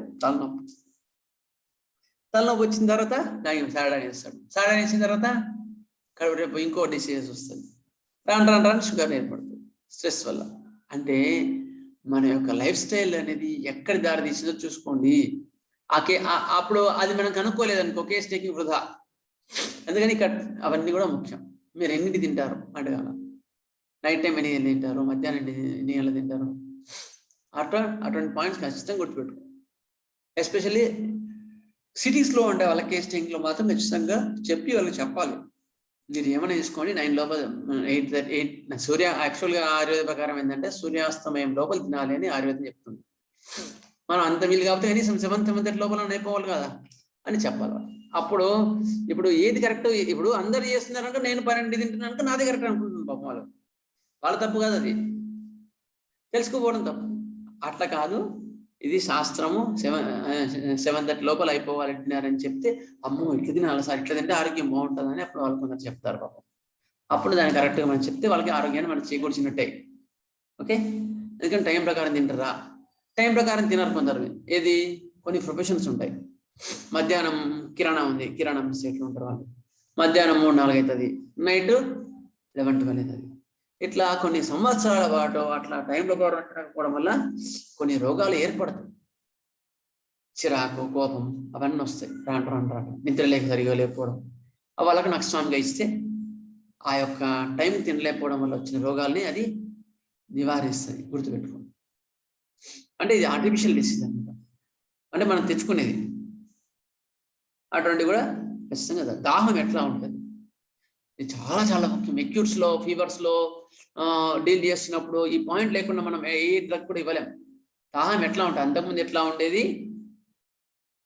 తలనొప్పి వచ్చిన తర్వాత దానికి సాడని వేస్తాడు. సాడని వేసిన తర్వాత కడుపు రేపు ఇంకో డిసీజెస్ వస్తుంది. రాను షుగర్ ఏర్పడుతుంది స్ట్రెస్ వల్ల. అంటే మన యొక్క లైఫ్ స్టైల్ అనేది ఎక్కడ దారి తీసిందో చూసుకోండి. అప్పుడు అది మనం కనుక్కోలేదనుకో కేస్ టేకింగ్ వృధా. అందుకని అవన్నీ కూడా ముఖ్యం. మీరు ఎన్నింటి తింటారు అడగాల, నైట్ టైం ఎన్ని గంటలు తింటారు, మధ్యాహ్నం ఎన్ని గంటలు తింటారు, అటువంటి పాయింట్స్ ఖచ్చితంగా గుర్తుపెట్టుకో. ఎస్పెషల్లీ సిటీస్లో ఉండే వాళ్ళ కేస్ టేకింగ్లో మాత్రం ఖచ్చితంగా చెప్పి వాళ్ళకి చెప్పాలి. మీరు ఏమైనా తీసుకోండి 9 లోపల 8 సూర్య యాక్చువల్గా ఆయుర్వేద ప్రకారం ఏంటంటే సూర్యాస్తమయం లోపల తినాలి అని ఆయుర్వేదం చెప్తుంది. మనం అంత వీలు కాబట్టి కనీసం 7 లోపల అయిపోవాలి కదా అని చెప్పాలి. అప్పుడు ఇప్పుడు ఏది కరెక్ట్, ఇప్పుడు అందరు చేస్తున్నారంటే నేను 12 తింటున్నాను నాది కరెక్ట్ అనుకుంటున్నాను. పాపం వాళ్ళ తప్పు కాదు, అది తెలుసుకోపోవడం తప్పు. అట్లా కాదు, ఇది శాస్త్రము 7 లోపల అయిపోవాలి తిన్నారని చెప్తే అమ్మో ఇట్లా తినాలి సార్, ఇట్లా తింటే ఆరోగ్యం బాగుంటుందని అప్పుడు వాళ్ళు కొందరు చెప్తారు పాపం. అప్పుడు దాన్ని కరెక్ట్గా మనం చెప్తే వాళ్ళకి ఆరోగ్యాన్ని మనం చేకూర్చినట్టే. ఓకే, ఎందుకంటే టైం ప్రకారం తింటారా, టైం ప్రకారం తినరు కొందరు. ఏది కొన్ని ప్రొఫెషన్స్ ఉంటాయి. మధ్యాహ్నం కిరాణా ఉంది, కిరాణా స్టేట్లో ఉంటారు వాళ్ళు, మధ్యాహ్నం 3-4 అవుతుంది, నైట్ 11-12 అవుతుంది. ఇట్లా కొన్ని సంవత్సరాల పాటు అట్లా టైం ప్రకారం తినకపోవడం వల్ల కొన్ని రోగాలు ఏర్పడతాయి. చిరాకు, కోపం అవన్నీ వస్తాయి. రాను నిద్ర లేక సరిగా లేకపోవడం వాళ్ళకి నష్టంగా ఇస్తే ఆ యొక్క టైం తినలేకపోవడం వల్ల వచ్చిన రోగాల్ని అది నివారిస్తుంది. గుర్తుపెట్టుకోండి. అంటే ఇది ఆర్టిఫిషియల్ డిసీజ్ అనమాట, అంటే మనం తెచ్చుకునేది. అటువంటి కూడా ఖచ్చితంగా దాహం ఎట్లా ఉంటుంది ఇది చాలా చాలా ముఖ్యం. ఎక్యూట్స్లో, ఫీవర్స్లో డీల్ చేస్తున్నప్పుడు ఈ పాయింట్ లేకుండా మనం ఏ డ్రగ్ కూడా ఇవ్వలేం. దాహం ఎట్లా ఉంటుంది, అంతకుముందు ఎట్లా ఉండేది,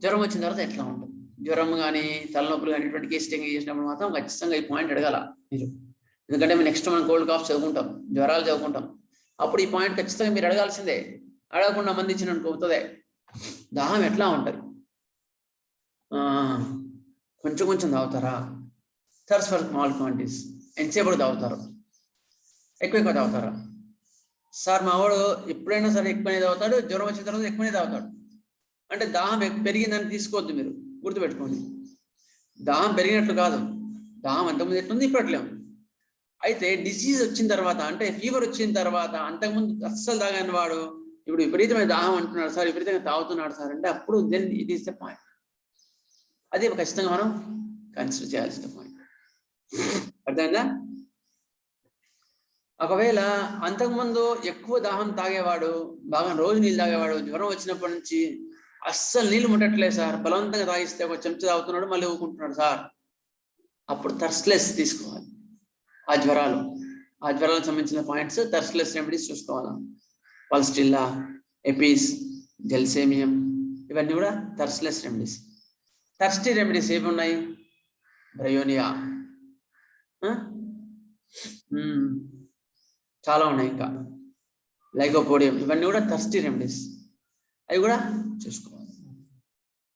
జ్వరం వచ్చిన తర్వాత ఎట్లా ఉంటుంది, జ్వరం కానీ తలనొప్పులు కానీ ఇటువంటి కేసు టేకింగ్ చేసినప్పుడు మాత్రం ఖచ్చితంగా ఈ పాయింట్ అడగాల మీరు. ఎందుకంటే నెక్స్ట్ మనం కోల్డ్ కాఫ్ చదువుకుంటాం, జ్వరాలు చదువుకుంటాం, అప్పుడు ఈ పాయింట్ ఖచ్చితంగా మీరు అడగాల్సిందే. అడగకుండా మంది ఇచ్చిన అనుకోతుంది. దాహం ఎట్లా ఉంటుంది, కొంచెం తాగుతారా, థర్స్ట్ ఫర్ స్మాల్ క్వాంటిటీస్, ఎంతసేపు తాగుతారు, ఎక్కువ తాగుతారా? సార్ మా వాడు ఎప్పుడైనా సరే ఎక్కువనే తాగుతాడు, జ్వరం వచ్చిన తర్వాత ఎక్కువనే తాగుతాడు అంటే దాహం పెరిగిందని తీసుకోవద్దు. మీరు గుర్తుపెట్టుకోండి, దాహం పెరిగినట్లు కాదు, దాహం అంతకుముందు ఎట్లుంది ఇప్పుడు అట్లే ఉంది. అయితే డిసీజ్ వచ్చిన తర్వాత అంటే ఫీవర్ వచ్చిన తర్వాత అంతకుముందు అస్సలు తాగని వాడు ఇప్పుడు విపరీతమైన దాహం అంటున్నాడు సార్, విపరీతంగా తాగుతున్నాడు సార్ అంటే అప్పుడు then it is the point. అది ఖచ్చితంగా మనం కన్సిడర్ చేయాల్సిన పాయింట్. అర్థమైందా? ఒకవేళ అంతకుముందు ఎక్కువ దాహం తాగేవాడు, బాగా రోజు నీళ్ళు తాగేవాడు, జ్వరం వచ్చినప్పటి నుంచి అస్సలు నీళ్ళు ముట్టట్లేదు సార్, బలవంతంగా తాగిస్తే ఒక చెంచా తాగుతున్నాడు మళ్ళీ ఊకుంటున్నాడు సార్, అప్పుడు థర్స్ట్లెస్ తీసుకోవాలి. ఆ జ్వరాలకు సంబంధించిన పాయింట్స్ థర్స్ట్లెస్ రెమెడీస్ చూసుకోవాలి. పల్స్టిల్లా, ఎపిస్, జెల్సేమియం ఇవన్నీ కూడా థర్స్ట్లెస్ రెమెడీస్. థర్స్టీ రెమెడీస్ ఏమి ఉన్నాయి? బ్రయోనియా, చాలా ఉన్నాయి, ఇంకా లైకోపోడియం, ఇవన్నీ కూడా థర్స్టీ రెమెడీస్. అవి కూడా చూసుకోవాలి.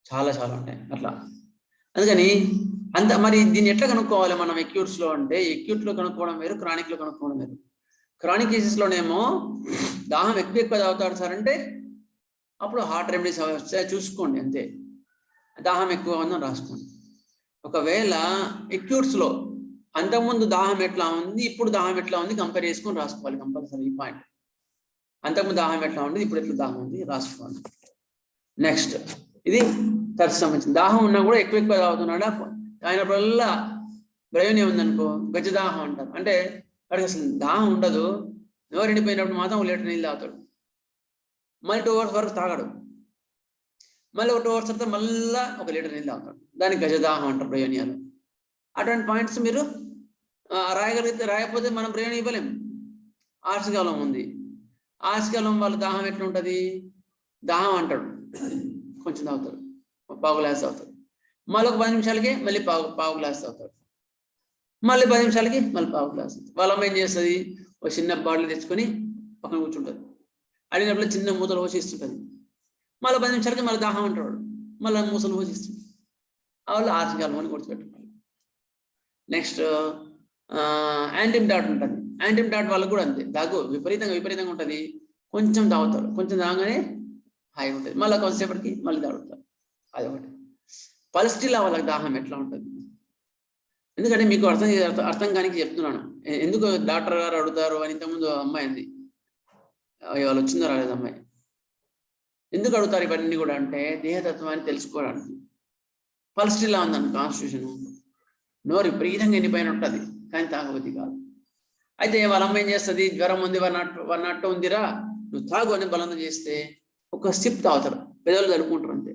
చాలా చాలా ఉంటాయి అట్లా. అందుకని అంత మరి దీన్ని ఎట్లా కనుక్కోవాలి మనం ఎక్యూట్స్లో అంటే? ఎక్యూట్లో కనుక్కోవడం వేరు, క్రానిక్లో కనుక్కోవడం వేరు. క్రానిక్ కేసెస్లోనేమో దాహం ఎక్కువ తాగుతాడు సార్ అంటే అప్పుడు హార్ట్ రెమెడీస్ వస్తాయి చూసుకోండి అంతే. దాహం ఎక్కువ ఉందని రాసుకోండి. ఒకవేళ ఎక్యూట్స్లో అంతకుముందు దాహం ఎట్లా ఉంది, ఇప్పుడు దాహం ఎట్లా ఉంది కంపేర్ చేసుకొని రాసుకోవాలి కంపల్సరీ. ఈ పాయింట్, అంతకుముందు దాహం ఎట్లా ఉంది, ఇప్పుడు ఎట్లా దాహం ఉంది రాసుకోవాలి. నెక్స్ట్, ఇది థర్స్ట్ సంబంధించింది. దాహం ఉన్నా కూడా ఎక్కువ తాగుతున్నాడా, తాగినప్పుడల్లా బ్రయోనియా ఉందనుకో గజదాహం అంటారు. అంటే వాడికి అసలు దాహం ఉండదు, నోరు ఎండిపోయినప్పుడు మాత్రం 1 లీటర్ నీళ్ళు తాగుతాడు, మళ్ళీ 2 hours వరకు తాగడు, మళ్ళీ ఒక 2 hours తర్వాత మళ్ళీ 1 లీటర్ నీళ్ళు తాగుతాడు. దానికి గజదాహం అంటారు బ్రయోనియాలో. అటువంటి పాయింట్స్ మీరు రాయగలిగితే, రాయకపోతే మనం బ్రెయిన్ ఇవ్వలేం. ఆర్సికాలం ఉంది, ఆర్సికాలం వాళ్ళ దాహం ఎట్లా ఉంటుంది? దాహం అంటాడు, కొంచెం తాగుతాడు, పావు గ్లాస్ తాగుతాడు, మళ్ళీ ఒక 10 నిమిషాలకి మళ్ళీ పావు గ్లాస్ తాగుతాడు, మళ్ళీ 10 నిమిషాలకి మళ్ళీ పావు గ్లాస్. వాళ్ళ అమ్మ ఏం చేస్తుంది? ఒక చిన్న బాటిల్ తెచ్చుకొని పక్కన కూర్చుంటుంది, అడిగినప్పుడు చిన్న మూతలు పోసిస్తుంటుంది, మళ్ళీ 10 నిమిషాలకి మళ్ళీ దాహం అంటాడు, మళ్ళీ మూసలు పోసిస్తుంది. వాళ్ళు ఆర్సికాలం అని గుర్తుపెట్టుకోవాలి. నెక్స్ట్, యాంటీమ్టాట్ ఉంటుంది. యాంటీమ్టాట్ వాళ్ళకు కూడా అంతే, దగ్గు విపరీతంగా ఉంటుంది, కొంచెం తాగుతారు, కొంచెం తాగానే హాయిగా ఉంటుంది, మళ్ళీ కొంతసేపటికి మళ్ళీ తాగుతారు. అదొకటి. పల్స్టిల్లా వాళ్ళకి దాహం ఎట్లా ఉంటుంది? ఎందుకంటే మీకు అర్థం కానీ చెప్తున్నాను. ఎందుకు డాక్టర్ గారు అడుగుతారు అని ఇంతకుముందు అమ్మాయి అంది, వాళ్ళు వచ్చిందో రాలేదు అమ్మాయి. ఎందుకు అడుగుతారు ఇవన్నీ కూడా అంటే దేహతత్వాన్ని తెలుసుకోవడానికి. పల్స్టిల్లా ఉందన్న కాన్స్టిట్యూషన్, నోరు విపరీతంగా ఎండిపోయిన ఉంటుంది కానీ తాగబుద్ధి కాదు. అయితే వాళ్ళ అమ్మ ఏం చేస్తుంది? జ్వరం ఉంది, 102 ఉందిరా నువ్వు తాగు అని బలంగా చేస్తే ఒక సిప్ తాగుతారు, పెదవులు తడుపుకుంటారు అంతే.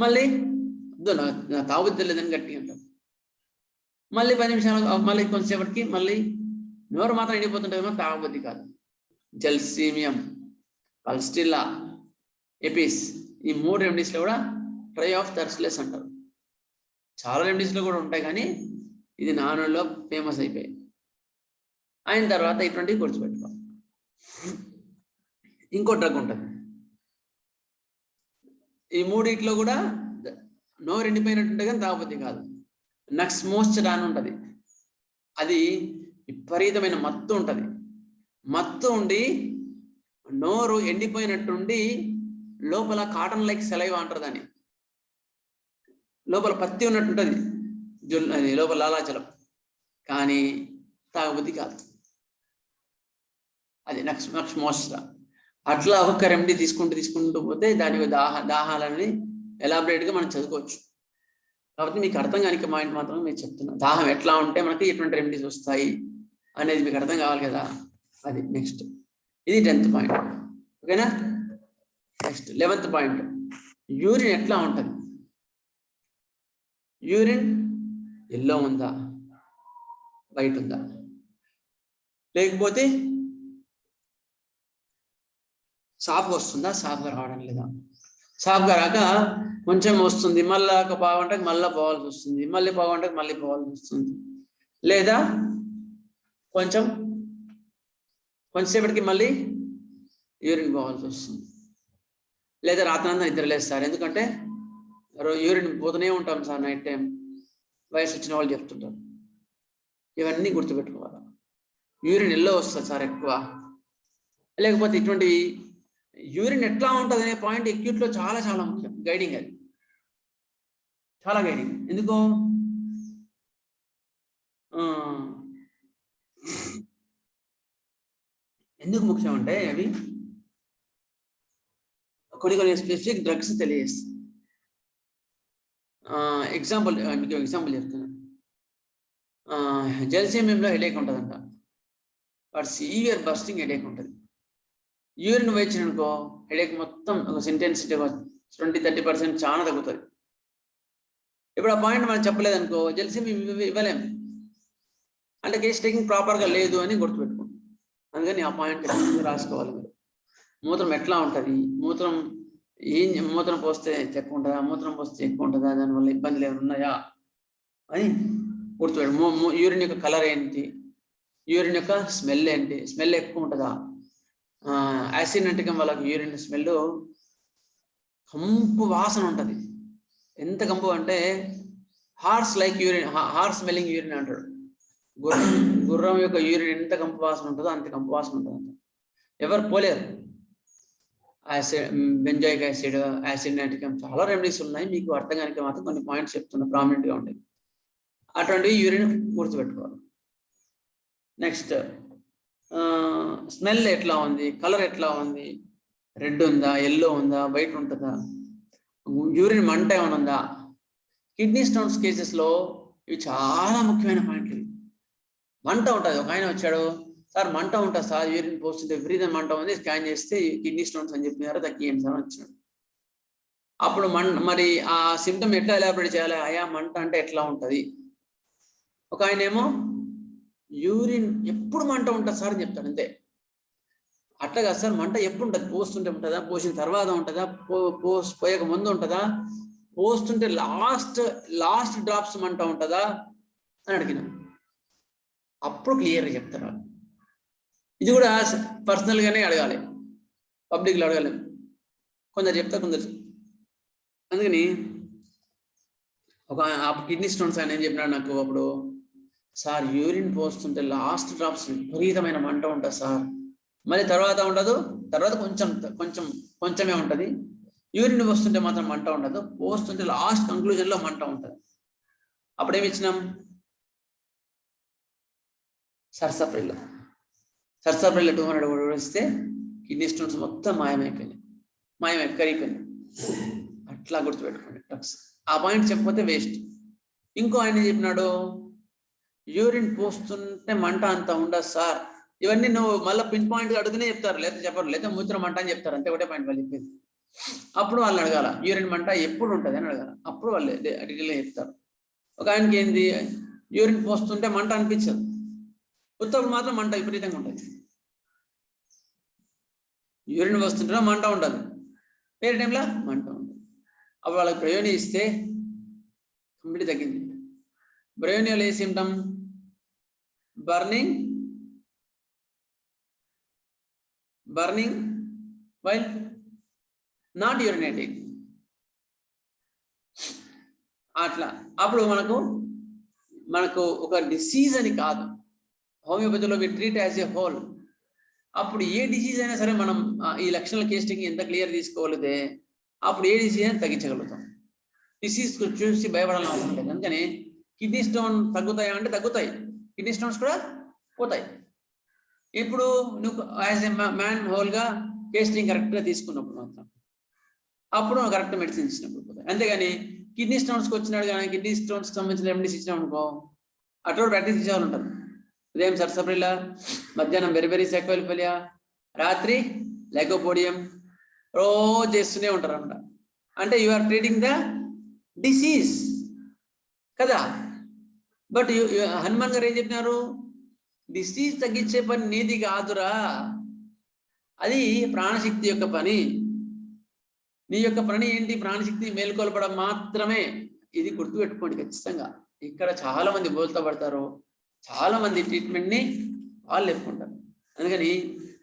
మళ్ళీ నా తాగుబుద్ధి లేదని గట్టిగా అంటారు, మళ్ళీ 10 నిమిషాలు మళ్ళీ కొంతసేపటికి మళ్ళీ నోరు మాత్రం ఎండిపోతుంటుందేమో, తాగబుద్ధి కాదు. జెల్సేమియం, పల్స్టిల్లా, ఎపిస్, ఈ 3 రెమెడీస్లో కూడా ట్రై ఆఫ్ థర్స్ట్లెస్ అంటారు. చాలా రెమెడీస్లో కూడా ఉంటాయి కానీ ఇది నానుల్లో ఫేమస్ అయిపోయాయి. అయిన తర్వాత ఇటువంటివి గుర్తుపెట్టుకో. ఇంకో డ్రగ్ ఉంటుంది, ఈ 3 కూడా నోరు ఎండిపోయినట్టుంటే కానీ తాగబుద్ధి కాదు. నక్స్ మోస్చర్ అని ఉంటుంది, అది విపరీతమైన మత్తు ఉంటుంది. మత్తు ఉండి నోరు ఎండిపోయినట్టుండి లోపల కాటన్ లైక్ సెలైవా అంటారు దాన్ని, లోపల పత్తి ఉన్నట్టుంటుంది, అది లోపల లాలాచలం, కానీ తాగబుద్ధి కాదు. అది నక్స్ మోస్చర్. అట్లా ఒక్క రెమెడీ తీసుకుంటూ పోతే దాని దాహాలని ఎలాబరేట్గా మనం చదువుకోవచ్చు. కాబట్టి మీకు అర్థం కాని పాయింట్ మాత్రం మీరు చెప్తున్నాను. దాహం ఎట్లా ఉంటే మనకి ఎటువంటి రెమెడీస్ వస్తాయి అనేది మీకు అర్థం కావాలి కదా. అది నెక్స్ట్, ఇది 10th పాయింట్. ఓకేనా? నెక్స్ట్ 11th పాయింట్, యూరిన్ ఎట్లా ఉంటుంది? యూరిన్ ఎల్లో ఉందా, వైట్ ఉందా, లేకపోతే సాఫ్గా వస్తుందా, సాఫ్గా రావడం లేదా, సాఫ్గా రాక కొంచెం వస్తుంది, మళ్ళీ ఒక పావు గంటకి మళ్ళీ పోవాల్సి వస్తుంది, మళ్ళీ పావు గంటకి మళ్ళీ పోవాల్సి వస్తుంది, లేదా కొంచెంసేపటికి మళ్ళీ యూరిన్ పోవాల్సి వస్తుంది, లేదా రాత్రంతా నిద్రలేస్తారు. ఎందుకంటే యూరిన్ పోతూనే ఉంటాం సార్ నైట్ టైం, వయసు వచ్చిన వాళ్ళు చెప్తుంటారు. ఇవన్నీ గుర్తుపెట్టుకోవాలి. యూరిన్ ఎల్లో వస్తుంది సార్ ఎక్కువ, లేకపోతే ఇటువంటి యూరిన్ ఎట్లా ఉంటుంది అనే పాయింట్ ఎక్యూట్లో చాలా చాలా ముఖ్యం. గైడింగ్, అది చాలా గైడింగ్. ఎందుకు? ఎందుకు ముఖ్యం అంటే అవి కొన్ని స్పెసిఫిక్ డ్రగ్స్ తెలియజేస్తాయి. ఎగ్జాంపుల్ మీకు ఎగ్జాంపుల్ చెప్తున్నాను. జెల్సేమియంలో హెడేక్ ఉంటుందంట, వాడు సివియర్ బస్టింగ్ హెడేక్ ఉంటుంది. యూరిన్ వేయించిననుకో హెడేక్ మొత్తం ఒక ఇంటెన్సిటీ 20-30% చాలా తగ్గుతుంది. ఇప్పుడు ఆ పాయింట్ మనం చెప్పలేదనుకో జెల్సేమియం ఇవ్వలేము, అంటే కేస్ టేకింగ్ ప్రాపర్గా లేదు అని గుర్తుపెట్టుకోండి. అందుకని ఆ పాయింట్ రాసుకోవాలి మీరు. మూత్రం ఎట్లా ఉంటుంది, మూత్రం పోస్తే ఎక్కువ ఉంటుందా, మూత్రం పోస్తే ఎక్కువ ఉంటుందా, దానివల్ల ఇబ్బందులు ఏమైనా ఉన్నాయా అని గుర్తుపెట్టు. యూరిన్ యొక్క కలర్ ఏంటి, యూరిన్ యొక్క స్మెల్ ఏంటి, స్మెల్ ఎక్కువ ఉంటుందా. యాసిడిటికం వాళ్ళకి యూరిన్ స్మెల్ కంపు వాసన ఉంటుంది. ఎంత కంపు అంటే horse like urine, horse smelling urine అంటాడు. గుర్రం యొక్క యూరిన్ ఎంత కంపు వాసన ఉంటుందో అంత కంపు వాసన ఉంటుంది. ఎవరు పోలేరు. బెంజాయిక్ యాసిడ్, యాసిడిటికం చాలా రెమెడీస్ ఉన్నాయి. మీకు అర్థం కానిక మాత్రం కొన్ని పాయింట్స్ చెప్తున్నా, ప్రామినెంట్గా ఉండేవి. అటువంటి యూరిన్ గుర్తుపెట్టుకోవాలి. నెక్స్ట్ స్మెల్ ఎట్లా ఉంది, కలర్ ఎట్లా ఉంది, రెడ్ ఉందా, ఎల్లో ఉందా, వైట్ ఉంటుందా, యూరిన్ మంట ఏమైనా ఉందా. కిడ్నీ స్టోన్స్ కేసెస్లో ఇవి చాలా ముఖ్యమైన పాయింట్లు. మంట ఉంటుంది. ఒక ఆయన వచ్చాడు, సార్ మంట ఉంటుంది సార్, యూరిన్ పోస్తుంటే విపరీతం మంట ఉంది, స్కాన్ చేస్తే కిడ్నీ స్టోన్స్ అని చెప్పినారు, తగ్గియండి సార్ వచ్చినాడు. అప్పుడు మరి ఆ సిమ్టమ్ ఎట్లా ఎలాబరేట్ చేయాలి, అయా మంట అంటే ఎట్లా ఉంటుంది. ఒక ఆయన ఏమో యూరిన్ ఎప్పుడు మంట ఉంటుంది సార్ అని చెప్తాడు, అంతే. అట్లా కాదు సార్, మంట ఎప్పుడు ఉంటుంది, పోస్తుంటే ఉంటుందా, పోసిన తర్వాత ఉంటుందా, పోయక ముందు ఉంటుందా, పోస్తుంటే లాస్ట్ డ్రాప్స్ మంట ఉంటుందా అని అడిగిన. అప్పుడు క్లియర్గా చెప్తారు. ఇది కూడా పర్సనల్గానే అడగాలి, పబ్లిక్లో అడగలేము. కొందరు చెప్తారు, కొందరు. అందుకని ఒక కిడ్నీ స్టోన్స్ ఆయన ఏం చెప్పినాడు నాకు అప్పుడు, సార్ యూరిన్ పోస్తుంటే లాస్ట్ డ్రాప్స్ విపరీతమైన మంట ఉంటుంది సార్, మళ్ళీ తర్వాత ఉండదు, తర్వాత కొంచెమే ఉంటుంది. యూరిన్ పోస్తుంటే మాత్రం మంట ఉండదు, పోస్తుంటే లాస్ట్ కంక్లూజన్లో మంట ఉంటుంది. అప్పుడేమి ఇచ్చినాం, సర్సప్రిల్ 200 ఇస్తే కిడ్నీ స్టోన్స్ మొత్తం మాయమైపోయినాయి, కరిగిపోయినాయి. అట్లా గుర్తుపెట్టుకోండి డ్రగ్స్. ఆ పాయింట్ చెప్పకపోతే వేస్ట్. ఇంకో ఆయన చెప్పినాడు, యూరిన్ పోస్తుంటే మంట అంత ఉండదు సార్. ఇవన్నీ నువ్వు మళ్ళీ పిన్ పాయింట్గా అడుగునే చెప్తారు, లేకపోతే చెప్పరు, లేకపోతే మూత్రం మంట అని చెప్తారు, అంతే ఒకటే పాయింట్ వాళ్ళు చెప్పేది. అప్పుడు వాళ్ళని అడగాల, యూరిన్ మంట ఎప్పుడు ఉంటుంది అని అడగాల, అప్పుడు వాళ్ళు డీటెయిల్గా చెప్తారు. ఒక ఆయనకి ఏంది, యూరిన్ పోస్తుంటే మంట అనిపించదు, ఉత్తప్పుడు మాత్రం మంట విపరీతంగా ఉంటుంది. యూరిన్ వస్తుంటే మంట ఉండదు, వేరే టైంలో మంట ఉంటుంది. అప్పుడు వాళ్ళకి బ్రయోని ఇస్తే కంప్లీట్ తగ్గింది. బ్రయోనియాలో ఏ symptom, burning while not urinating. అట్లా అప్పుడు మనకు ఒక డిసీజ్ అని కాదు, హోమియోపతిలో we treat as a whole. అప్పుడు ఏ డిసీజ్ అయినా సరే మనం ఈ లక్షణాల కేస్టింగ్ ఎంత క్లియర్ తీసుకోగలిగితే అప్పుడు ఏ డిసీజ్ అయినా తగ్గించగలుగుతాం. డిసీజ్ చూసి భయపడాలని అవసరం లేదు. అందుకని కిడ్నీ స్టోన్ తగ్గుతాయా అంటే తగ్గుతాయి, కిడ్నీ స్టోన్స్ కూడా పోతాయి. ఇప్పుడు నువ్వు యాజ్ ఎ మ్యాన్ హోల్గా కేస్టింగ్ కరెక్ట్గా తీసుకున్నప్పుడు మాత్రం అప్పుడు కరెక్ట్ మెడిసిన్ ఇచ్చినప్పుడు పోతాయి. అంతేగాని కిడ్నీ స్టోన్స్కి వచ్చినాడు కానీ కిడ్నీ స్టోన్స్కి సంబంధించిన రెమెడీస్ ఇచ్చినాం అనుకో, అటువంటి ప్రాక్టీస్ ఇచ్చేవాళ్ళు ఉంటారు. ఉదయం సర్సప్రిల్లా, మధ్యాహ్నం బెరిబెరీ సెక్వెల్ఫిలియా, రాత్రి లైకోపోడియం రోజు చేస్తూనే ఉంటారు అన్నమాట. అంటే you are treating the disease కదా. బట్ హనుమాన్ గారు ఏం చెప్పినారు, డిసీజ్ తగ్గించే పని నీది కాదురా, అది ప్రాణశక్తి యొక్క పని. నీ యొక్క పని ఏంటి, ప్రాణశక్తి మేల్కొల్పడం మాత్రమే. ఇది గుర్తుపెట్టుకోండి ఖచ్చితంగా. ఇక్కడ చాలా మంది బోల్తా పడతారు, చాలా మంది ట్రీట్మెంట్ని వాళ్ళు చెప్పుకుంటారు. అందుకని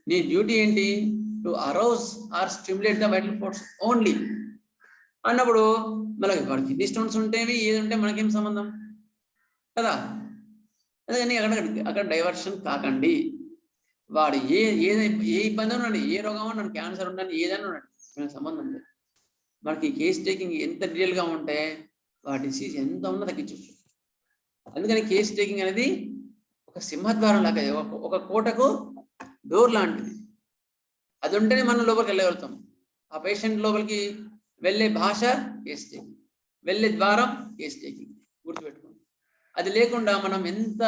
నీ డ్యూటీ ఏంటి, to arouse or stimulate the vital force only అన్నప్పుడు మనకి వాడు కిడ్నీ స్టోన్స్ ఉంటేవి ఏది ఉంటే మనకేం సంబంధం కదా. అందుకని అక్కడ డైవర్షన్ కాకండి. వాడు ఏ ఇబ్బంది ఉన్నాడు, ఏ రోగం ఉన్నాడు, క్యాన్సర్ ఉన్నాడు, ఏదైనా ఉన్నాడు, మనకు సంబంధం లేదు. మనకి కేస్ టేకింగ్ ఎంత డీటెయిల్గా ఉంటే వాడి డిసీజ్ ఎంత ఉన్నా తగ్గించవచ్చు. అందుకని కేస్ టేకింగ్ అనేది ఒక సింహద్వారం లాగా, ఒక కోటకు డోర్ లాంటిది. అది ఉంటేనే మనం లోపలికి వెళ్ళగలుగుతాం. ఆ పేషెంట్ లోపలికి వెళ్ళే భాష కేస్ టేకింగ్, వెళ్ళే ద్వారం కేస్ టేకింగ్, గుర్తుపెట్టుకోండి. అది లేకుండా మనం ఎంత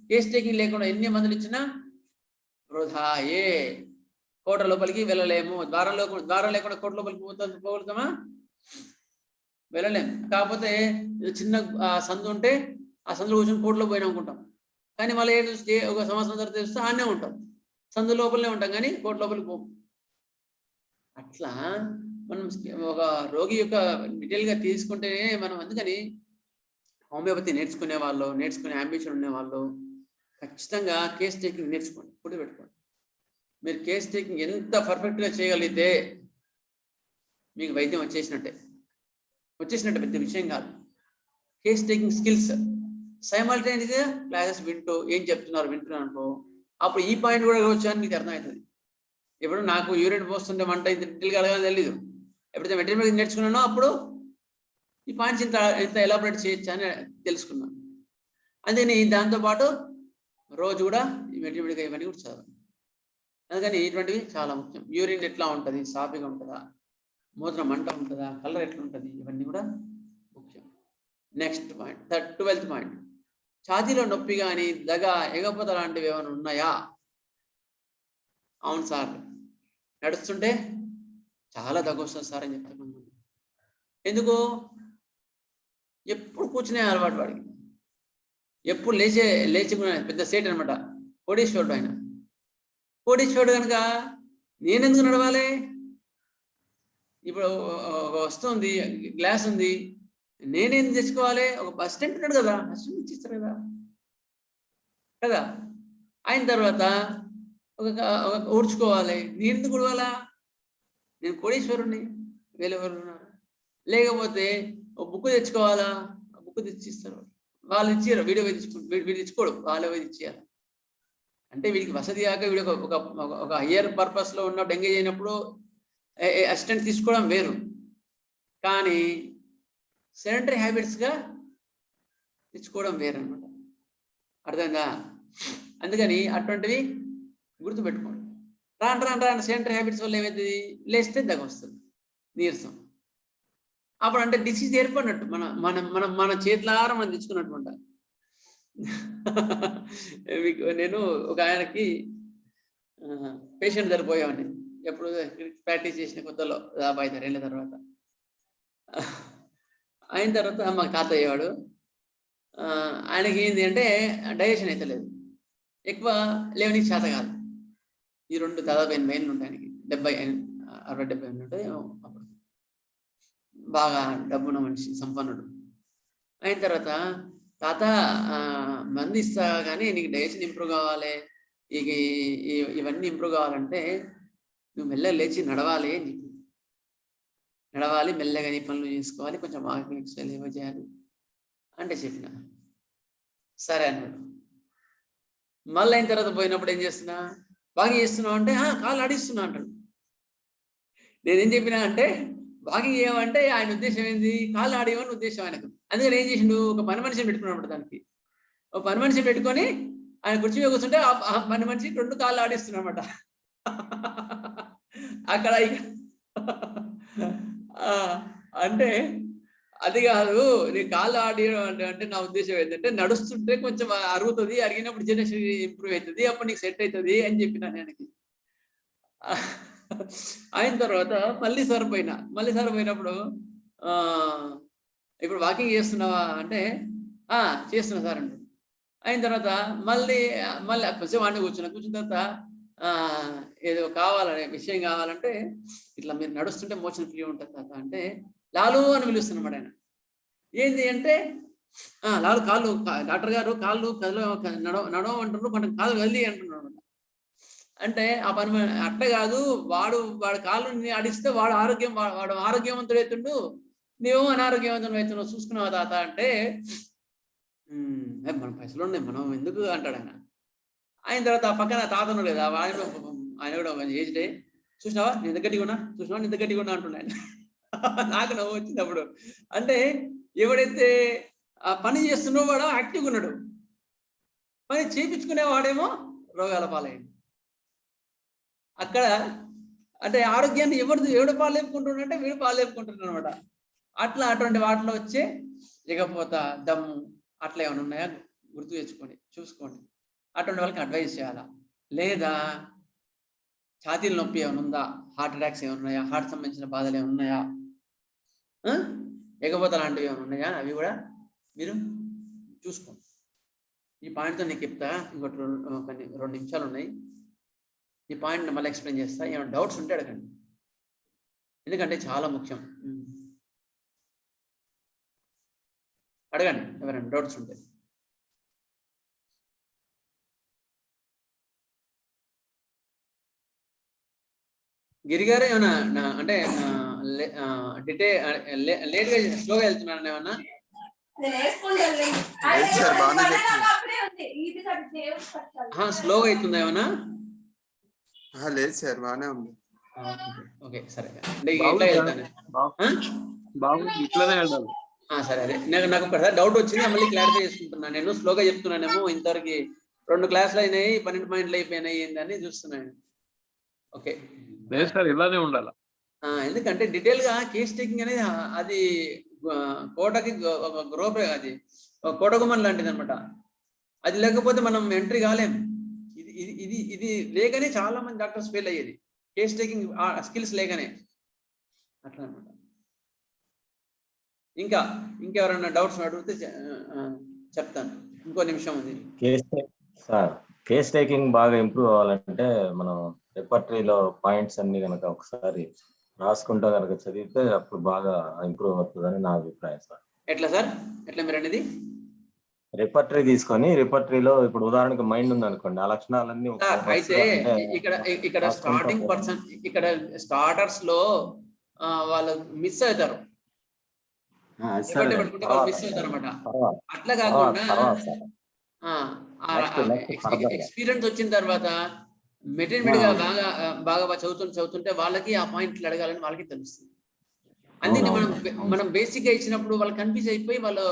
కేస్ టేకింగ్ లేకుండా ఎన్ని మందులు ఇచ్చినా వృధాయే. కోట లోపలికి వెళ్ళలేము. ద్వారం లేకుండా కోట లోపలికి పోగలుగుతామా? వెళ్ళలేము. కాకపోతే చిన్న సందు ఉంటే ఆ సందులో కూర్చొని కోటలో పోయినా అనుకుంటాం, కానీ మళ్ళీ ఒక సంవత్సరం తర్వాత చూస్తే ఆనే ఉంటాం, సందు లోపలనే ఉంటాం, కానీ కోట లోపలికి పోము. అట్లా మనం ఒక రోగి యొక్క డీటెయిల్గా తీసుకుంటేనే మనం, అందుకని హోమియోపతి నేర్చుకునే అంబిషన్ ఉండే వాళ్ళు ఖచ్చితంగా కేస్ టేకింగ్ నేర్చుకోండి, గుర్తు పెట్టుకోండి. మీరు కేస్ టేకింగ్ ఎంత పర్ఫెక్ట్గా చేయగలిగితే మీకు వైద్యం వచ్చేసినట్టే పెద్ద విషయం కాదు. కేస్ టేకింగ్ స్కిల్స్ సైమల్టేనియస్గా క్లాసెస్ ఏం చెప్తున్నారు వింటున్నాను అనుకో, అప్పుడు ఈ పాయింట్ కూడా వచ్చాయని మీకు అర్థమవుతుంది. ఇప్పుడు నాకు యూరిన్ పోస్తుంటే మంట డీటెయిల్గా అడగాలని తెలీదు. ఎప్పుడైతే వెటర్నరీ నేర్చుకున్నానో అప్పుడు ఈ పాయింట్స్ ఇంత ఎలాబరేట్ చేయొచ్చు అని తెలుసుకున్నాను. అందుకని దాంతోపాటు రోజు కూడా ఈ వెటర్నరీగా ఇవన్నీ కూడా చదవాలి. అందుకని ఇటువంటివి చాలా ముఖ్యం. యూరిన్ ఎట్లా ఉంటుంది, సాఫీగా ఉంటుందా, మూత్రం మంట ఉంటుందా, కలర్ ఎట్లా ఉంటుంది, ఇవన్నీ కూడా ముఖ్యం. నెక్స్ట్ పాయింట్, 12th పాయింట్, ఛాతీలో నొప్పి కానీ దగ, ఎగపోత లాంటివి ఏమైనా ఉన్నాయా? అవును సార్, నడుస్తుంటే చాలా దగ్గు వస్తుంది సార్ అని చెప్తున్నాను. ఎందుకు? ఎప్పుడు కూర్చునే అలవాటు వాడికి, ఎప్పుడు లేచి పెద్ద సేట్ అనమాట, కోడీశ్వరుడు ఆయన. కోడీశ్వరుడు కనుక నేనెందుకు నడవాలి? ఇప్పుడు ఒక వస్తుంది, గ్లాస్ ఉంది, నేనేం తెచ్చుకోవాలి? ఒక బస్ స్టాండ్ ఉన్నాడు కదా, బస్ స్టాండ్ ఇచ్చిస్తారు కదా. అయిన తర్వాత ఒక ఊడ్చుకోవాలి, నేను ఎందుకు ఉడవాలా? నేను కోడీశ్వరుణ్ణి, వేలెవరు ఉన్నారు. లేకపోతే ఒక బుక్ తెచ్చుకోవాలా, ఆ బుక్ తెచ్చిస్తారు, వాళ్ళు ఇచ్చారు, వీడు తెచ్చుకోడు, వాళ్ళే ఇచ్చేయాలి. అంటే వీడికి వసతి కాక వీడు ఒక హయ్యర్ పర్పస్లో ఉన్నప్పుడు ఎంగేజ్ అయినప్పుడు అసిస్టెంట్ తీసుకోవడం వేరు, కానీ సెడెంటరీ హ్యాబిట్స్గా తెచ్చుకోవడం వేరు అనమాట. అర్థంగా? అందుకని అటువంటివి గుర్తుపెట్టుకోండి. రాను సెడెంటరీ హ్యాబిట్స్ వల్ల ఏమవుతుంది? లేస్తే దగ్గు వస్తుంది, నీరసం. అప్పుడు అంటే డిసీజ్ ఏర్పడినట్టు, మన చేతులారా మనం తెచ్చుకున్నట్టు. మీకు నేను ఒక ఆయనకి పేషెంట్ సరిపోయామండి, ఎప్పుడు ప్రాక్టీస్ చేసిన కొత్తలో 50 ఏళ్ళ తర్వాత. అయిన తర్వాత మాకు తాత అయ్యేవాడు. ఆయనకి ఏంటి అంటే డైజెషన్ అయితే లేదు, ఎక్కువ లేవనికి చేత కాదు. ఈ దాదాపు 80 ఏళ్ళు ఉంటాయి ఆయనకి, 60-70 ఏళ్ళు ఉంటాయి అప్పుడు. బాగా డబ్బున్న మనిషి, సంపన్నుడు. అయిన తర్వాత తాత మంది ఇస్తా కానీ నీకు డైజెషన్ ఇంప్రూవ్ కావాలి, ఇవన్నీ ఇంప్రూవ్ కావాలంటే నువ్వు మెల్లగా లేచి నడవాలి అని చెప్పి, నడవాలి మెల్లగా, నీ పనులు చేసుకోవాలి, కొంచెం వాకింగ్ ఎక్సర్సైజ్ ఏవో చేయాలి అంటే చెప్పిన. సరే అన్నాడు. మళ్ళీ అయిన తర్వాత పోయినప్పుడు ఏం చేస్తున్నా, వాకింగ్ చేస్తున్నావు అంటే కాళ్ళు ఆడిస్తున్నా అంటాడు. నేనేం చెప్పినా అంటే, వాకింగ్ చేయమంటే ఆయన ఉద్దేశం ఏంది? కాళ్ళు ఆడేయమని ఉద్దేశం ఆయనకు. అందుకని ఏం చేసిండు, ఒక పని మనిషిని పెట్టుకున్నాడు. దానికి ఒక పని మనిషిని పెట్టుకొని ఆయన కుర్చీ మీద కూర్చుంటే ఆ పని మనిషి 2 కాళ్ళు ఆడిస్తున్నమాట. అక్కడ అంటే అది కాదు, నీ కాళ్ళు ఆడియడం అంటే నా ఉద్దేశం ఏంటంటే, నడుస్తుంటే కొంచెం అరుగుతుంది, అరిగినప్పుడు జనరేషన్ ఇంప్రూవ్ అవుతుంది, అప్పుడు నీకు సెట్ అవుతుంది అని చెప్పినా ఆయనకి. అయిన తర్వాత మళ్ళీ సరిపోయినప్పుడు ఇప్పుడు వాకింగ్ చేస్తున్నావా అంటే చేస్తున్నా సార్ అంటాడు. అయిన తర్వాత మళ్ళీ కొంచెం వాడిని కూర్చున్న తర్వాత ఏదో విషయం కావాలంటే, ఇట్లా మీరు నడుస్తుంటే మోషన్ ఫ్రీ ఉంటుంది తాత అంటే, లాలు అని పిలుస్తున్నమాట ఆయన. ఏంది అంటే, లాలు కాళ్ళు, డాక్టర్ గారు కాళ్ళు నడవంటున్నారు, కొంచెం కాళ్ళు కదిలి అంటున్నాడు. అంటే ఆ పని అట్ట కాదు, వాడి కాళ్ళు ఆడిస్తే వాడు ఆరోగ్యవంతుడు అవుతుండు, నువ్వు అనారోగ్యవంతుడు అవుతున్నావు, చూసుకున్నావా తాత అంటే, మన పైసలు ఉన్నాయి, మనం ఎందుకు అంటాడు ఆయన. అయిన తర్వాత ఆ పక్కన తాత ఉన్నాడు కదా, ఆయన కూడా ఏజ్డే, చూసినావా నేను దగ్గరికి ఉన్నా అంటున్నాడు ఆయన. నాకు నవ్వు వచ్చింది అప్పుడు. అంటే ఎవడైతే ఆ పని చేస్తున్నవాడు యాక్టివ్గా ఉన్నాడు, పని చేయించుకునేవాడేమో రోగాల పాలయ్యాడు. అక్కడ అంటే ఆరోగ్యాన్ని ఎవడు పాలేపుకుంటున్నాడంటే వీడు పాలేపుకుంటున్నాడు అనమాట. అట్లా అటువంటి వాటిలో వచ్చే ఇకపోత, దమ్ము అట్లా ఏమైనా ఉన్నాయా గుర్తు తెచ్చుకోండి, చూసుకోండి. అటువంటి వాళ్ళకి అడ్వైస్ చేయాలా, లేదా ఛాతీల నొప్పి ఏమైనా ఉందా, హార్ట్ అటాక్స్ ఏమైనా ఉన్నాయా, హార్ట్ సంబంధించిన బాధలు ఏమైనా ఉన్నాయా, ఎగపోత లాంటివి ఏమైనా ఉన్నాయా, అవి కూడా మీరు చూసుకోండి. ఈ పాయింట్తో నీకు చెప్తా, ఇంకోటి 2 నిమిషాలు ఉన్నాయి. ఈ పాయింట్ మళ్ళీ ఎక్స్ప్లెయిన్ చేస్తా. ఏమైనా డౌట్స్ ఉంటే అడగండి, ఎందుకంటే చాలా ముఖ్యం. అడగండి ఎవరైనా డౌట్స్ ఉంటే. గిరిగారు ఏమన్నా అంటే లేట్గా స్లోగా వెళ్తున్నాను ఏమన్నా? స్లోగా అవుతుందా ఏమన్నా? లేదు సార్, బాగానే ఉంది. ఓకే సరే, అంటే ఎట్లా వెళ్తాను ఇట్లానే వెళ్ళాలి. సరే, అదే నాకు ఒకసారి డౌట్ వచ్చింది, మళ్ళీ క్లారిఫై చేసుకుంటున్నాను. నేను స్లోగా చెప్తున్నానేమో, ఇంతవరకు 2 క్లాసులు అయినాయి, 12 పాయింట్లు అయిపోయినాయి ఏంటని చూస్తున్నాను. ఓకే లేదు సార్, ఇలానే ఉండాలి. ఎందుకంటే డీటెయిల్ గా కేస్ టేకింగ్ అనేది అది కోటకి అది కోటగుమన్ లాంటిది అనమాట. అది లేకపోతే మనం ఎంట్రీ కాలేం. ఇది లేకనే చాలా మంది డాక్టర్స్ ఫెయిల్ అయ్యేది, కేస్ టేకింగ్ స్కిల్స్ లేకనే. అట్లా అనమాట. ఇంకెవరన్నా డౌట్స్ అడిగితే చెప్తాను. ఇంకో నిమిషం ఉంది. కేస్ టేకింగ్ బాగా ఇంప్రూవ్ అవ్వాలంటే మనం రిపర్టరీలో పాయింట్స్ అన్ని కనుక ఒకసారి రాసుకుంటా కనుక చదివితే అప్పుడు బాగా ఇంప్రూవ్ అవుతుందని నా అభిప్రాయం సార్. ఎట్లా సార్, ఎట్లా మీరు అనేది? రిపర్టరీ తీసుకొని, రిపర్టరీలో ఇప్పుడు ఉదాహరణకు మైండ్ ఉంది అనుకోండి, ఆ లక్షణాలన్నీ అయితే ఇక్కడ స్టార్టింగ్ పర్సన్, ఇక్కడ స్టార్టర్స్ లో వాళ్ళు మిస్ అవుతారు, మిస్ అవుతారు అనమాట. అట్లా కాకుండా ఎక్స్పీరియన్స్ వచ్చిన తర్వాత మెటీరియల్ గా బాగా చదువుతుంటే వాళ్ళకి ఆ పాయింట్లు అడగాలని వాళ్ళకి తెలుస్తుంది. అందుకే మనం బేసిక్ గా ఇచ్చినప్పుడు వాళ్ళు కన్ఫ్యూజ్ అయిపోయి వాళ్ళు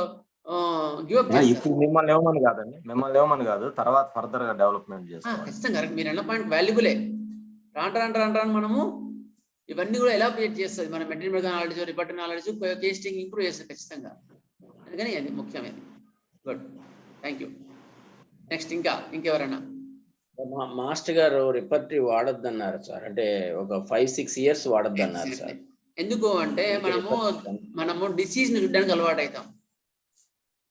గివ్ అప్ చేస్తారు. మిమ్మల్ని ఏమని కాదు, తర్వాత ఫర్దర్ గా డెవలప్మెంట్ చేస్తారు. ఖచ్చితంగా మీరు అన్న పాయింట్ వాల్యుబులే. రాను మనము ఇవన్నీ కూడా ఎలా క్రియేట్ చేస్తుంది, మన material knowledge, repertory knowledge, castor improve చేస్తుంది ఖచ్చితంగా. అందుకని అది ముఖ్యమైనది. Good, thank you. నెక్స్ట్ ఇంకెవరైనా? మాస్టర్ గారు రిపర్టరీ వాడొద్దన్నారు సార్, అంటే ఒక 5-6 ఇయర్స్ వాడొద్దన్నారు సార్. ఎందుకు అంటే మనము డిసీజ్ ని చూడడానికి అలవాటు అవుతాం,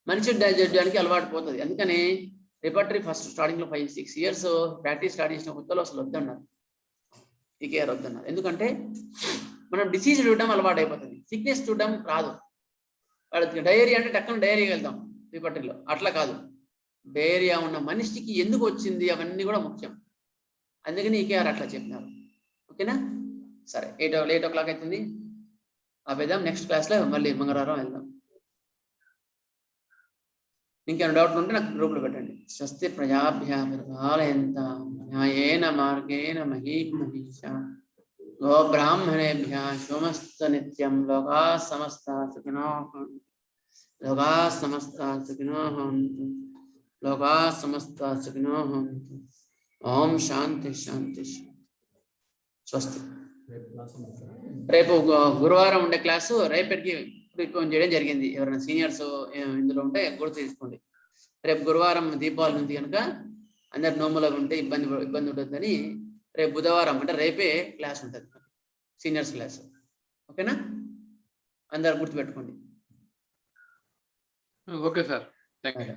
మనిషి చూడడానికి అలవాటు పోతుంది. అందుకని రిపర్టరీ ఫస్ట్ స్టార్టింగ్ లో 5-6 ఇయర్స్ ప్రాక్టీస్ స్టార్ట్ చేసిన కొత్తలో అసలు వద్దన్నారు, ఈ కేర్ వద్దన్నారు. ఎందుకంటే మనం డిసీజ్ చూడడం అలవాటు అయిపోతుంది, సిక్నెస్ చూడడం రాదు. వాళ్ళకి డయేరియా అంటే టక్కన డయేరియా వెళ్తాం రిపర్టరీలో, అట్లా కాదు. డయేరియా ఉన్న మనిషికి ఎందుకు వచ్చింది అవన్నీ కూడా ముఖ్యం. అందుకని ఈ కేర్ అట్లా చెప్పినారు. ఓకేనా? సరే, 8 o'clock అవుతుంది, ఆపేద్దాం. నెక్స్ట్ క్లాస్లో మళ్ళీ మంగళవారం వెళ్దాం. ఇంకేమైనా డౌట్లు ఉంటే నాకు గ్రూప్లో పెట్టండి. స్వస్తి ప్రజాభ్యः పరిపాలయంతాం న్యాయేన మార్గేణ మహీం మహిషా గో బ్రాహ్మణేభ్యः శుభమస్తు నిత్యం. లోకాః సమస్తాః సుఖినో భవంతు. లోకాః సమస్తాః సుఖినో భవంతు. లోకాః సమస్తాః సుఖినో భవంతు. ఓం శాంతి శాంతి. స్వస్తి. రేపు గురువారం ఉండే క్లాసు రేపటికి ప్రిపోన్ చేయడం జరిగింది. ఎవరైనా సీనియర్స్ ఇందులో ఉంటే గుర్తు తీసుకోండి. రేపు గురువారం దీపావళి ఉంది కనుక అందరు నోములో ఉంటే ఇబ్బంది ఉంటుందని రేపు బుధవారం అంటే రేపే క్లాస్ ఉంటుంది, సీనియర్స్ క్లాస్. ఓకేనా? అందరు గుర్తుపెట్టుకోండి. Okay sir, thank you.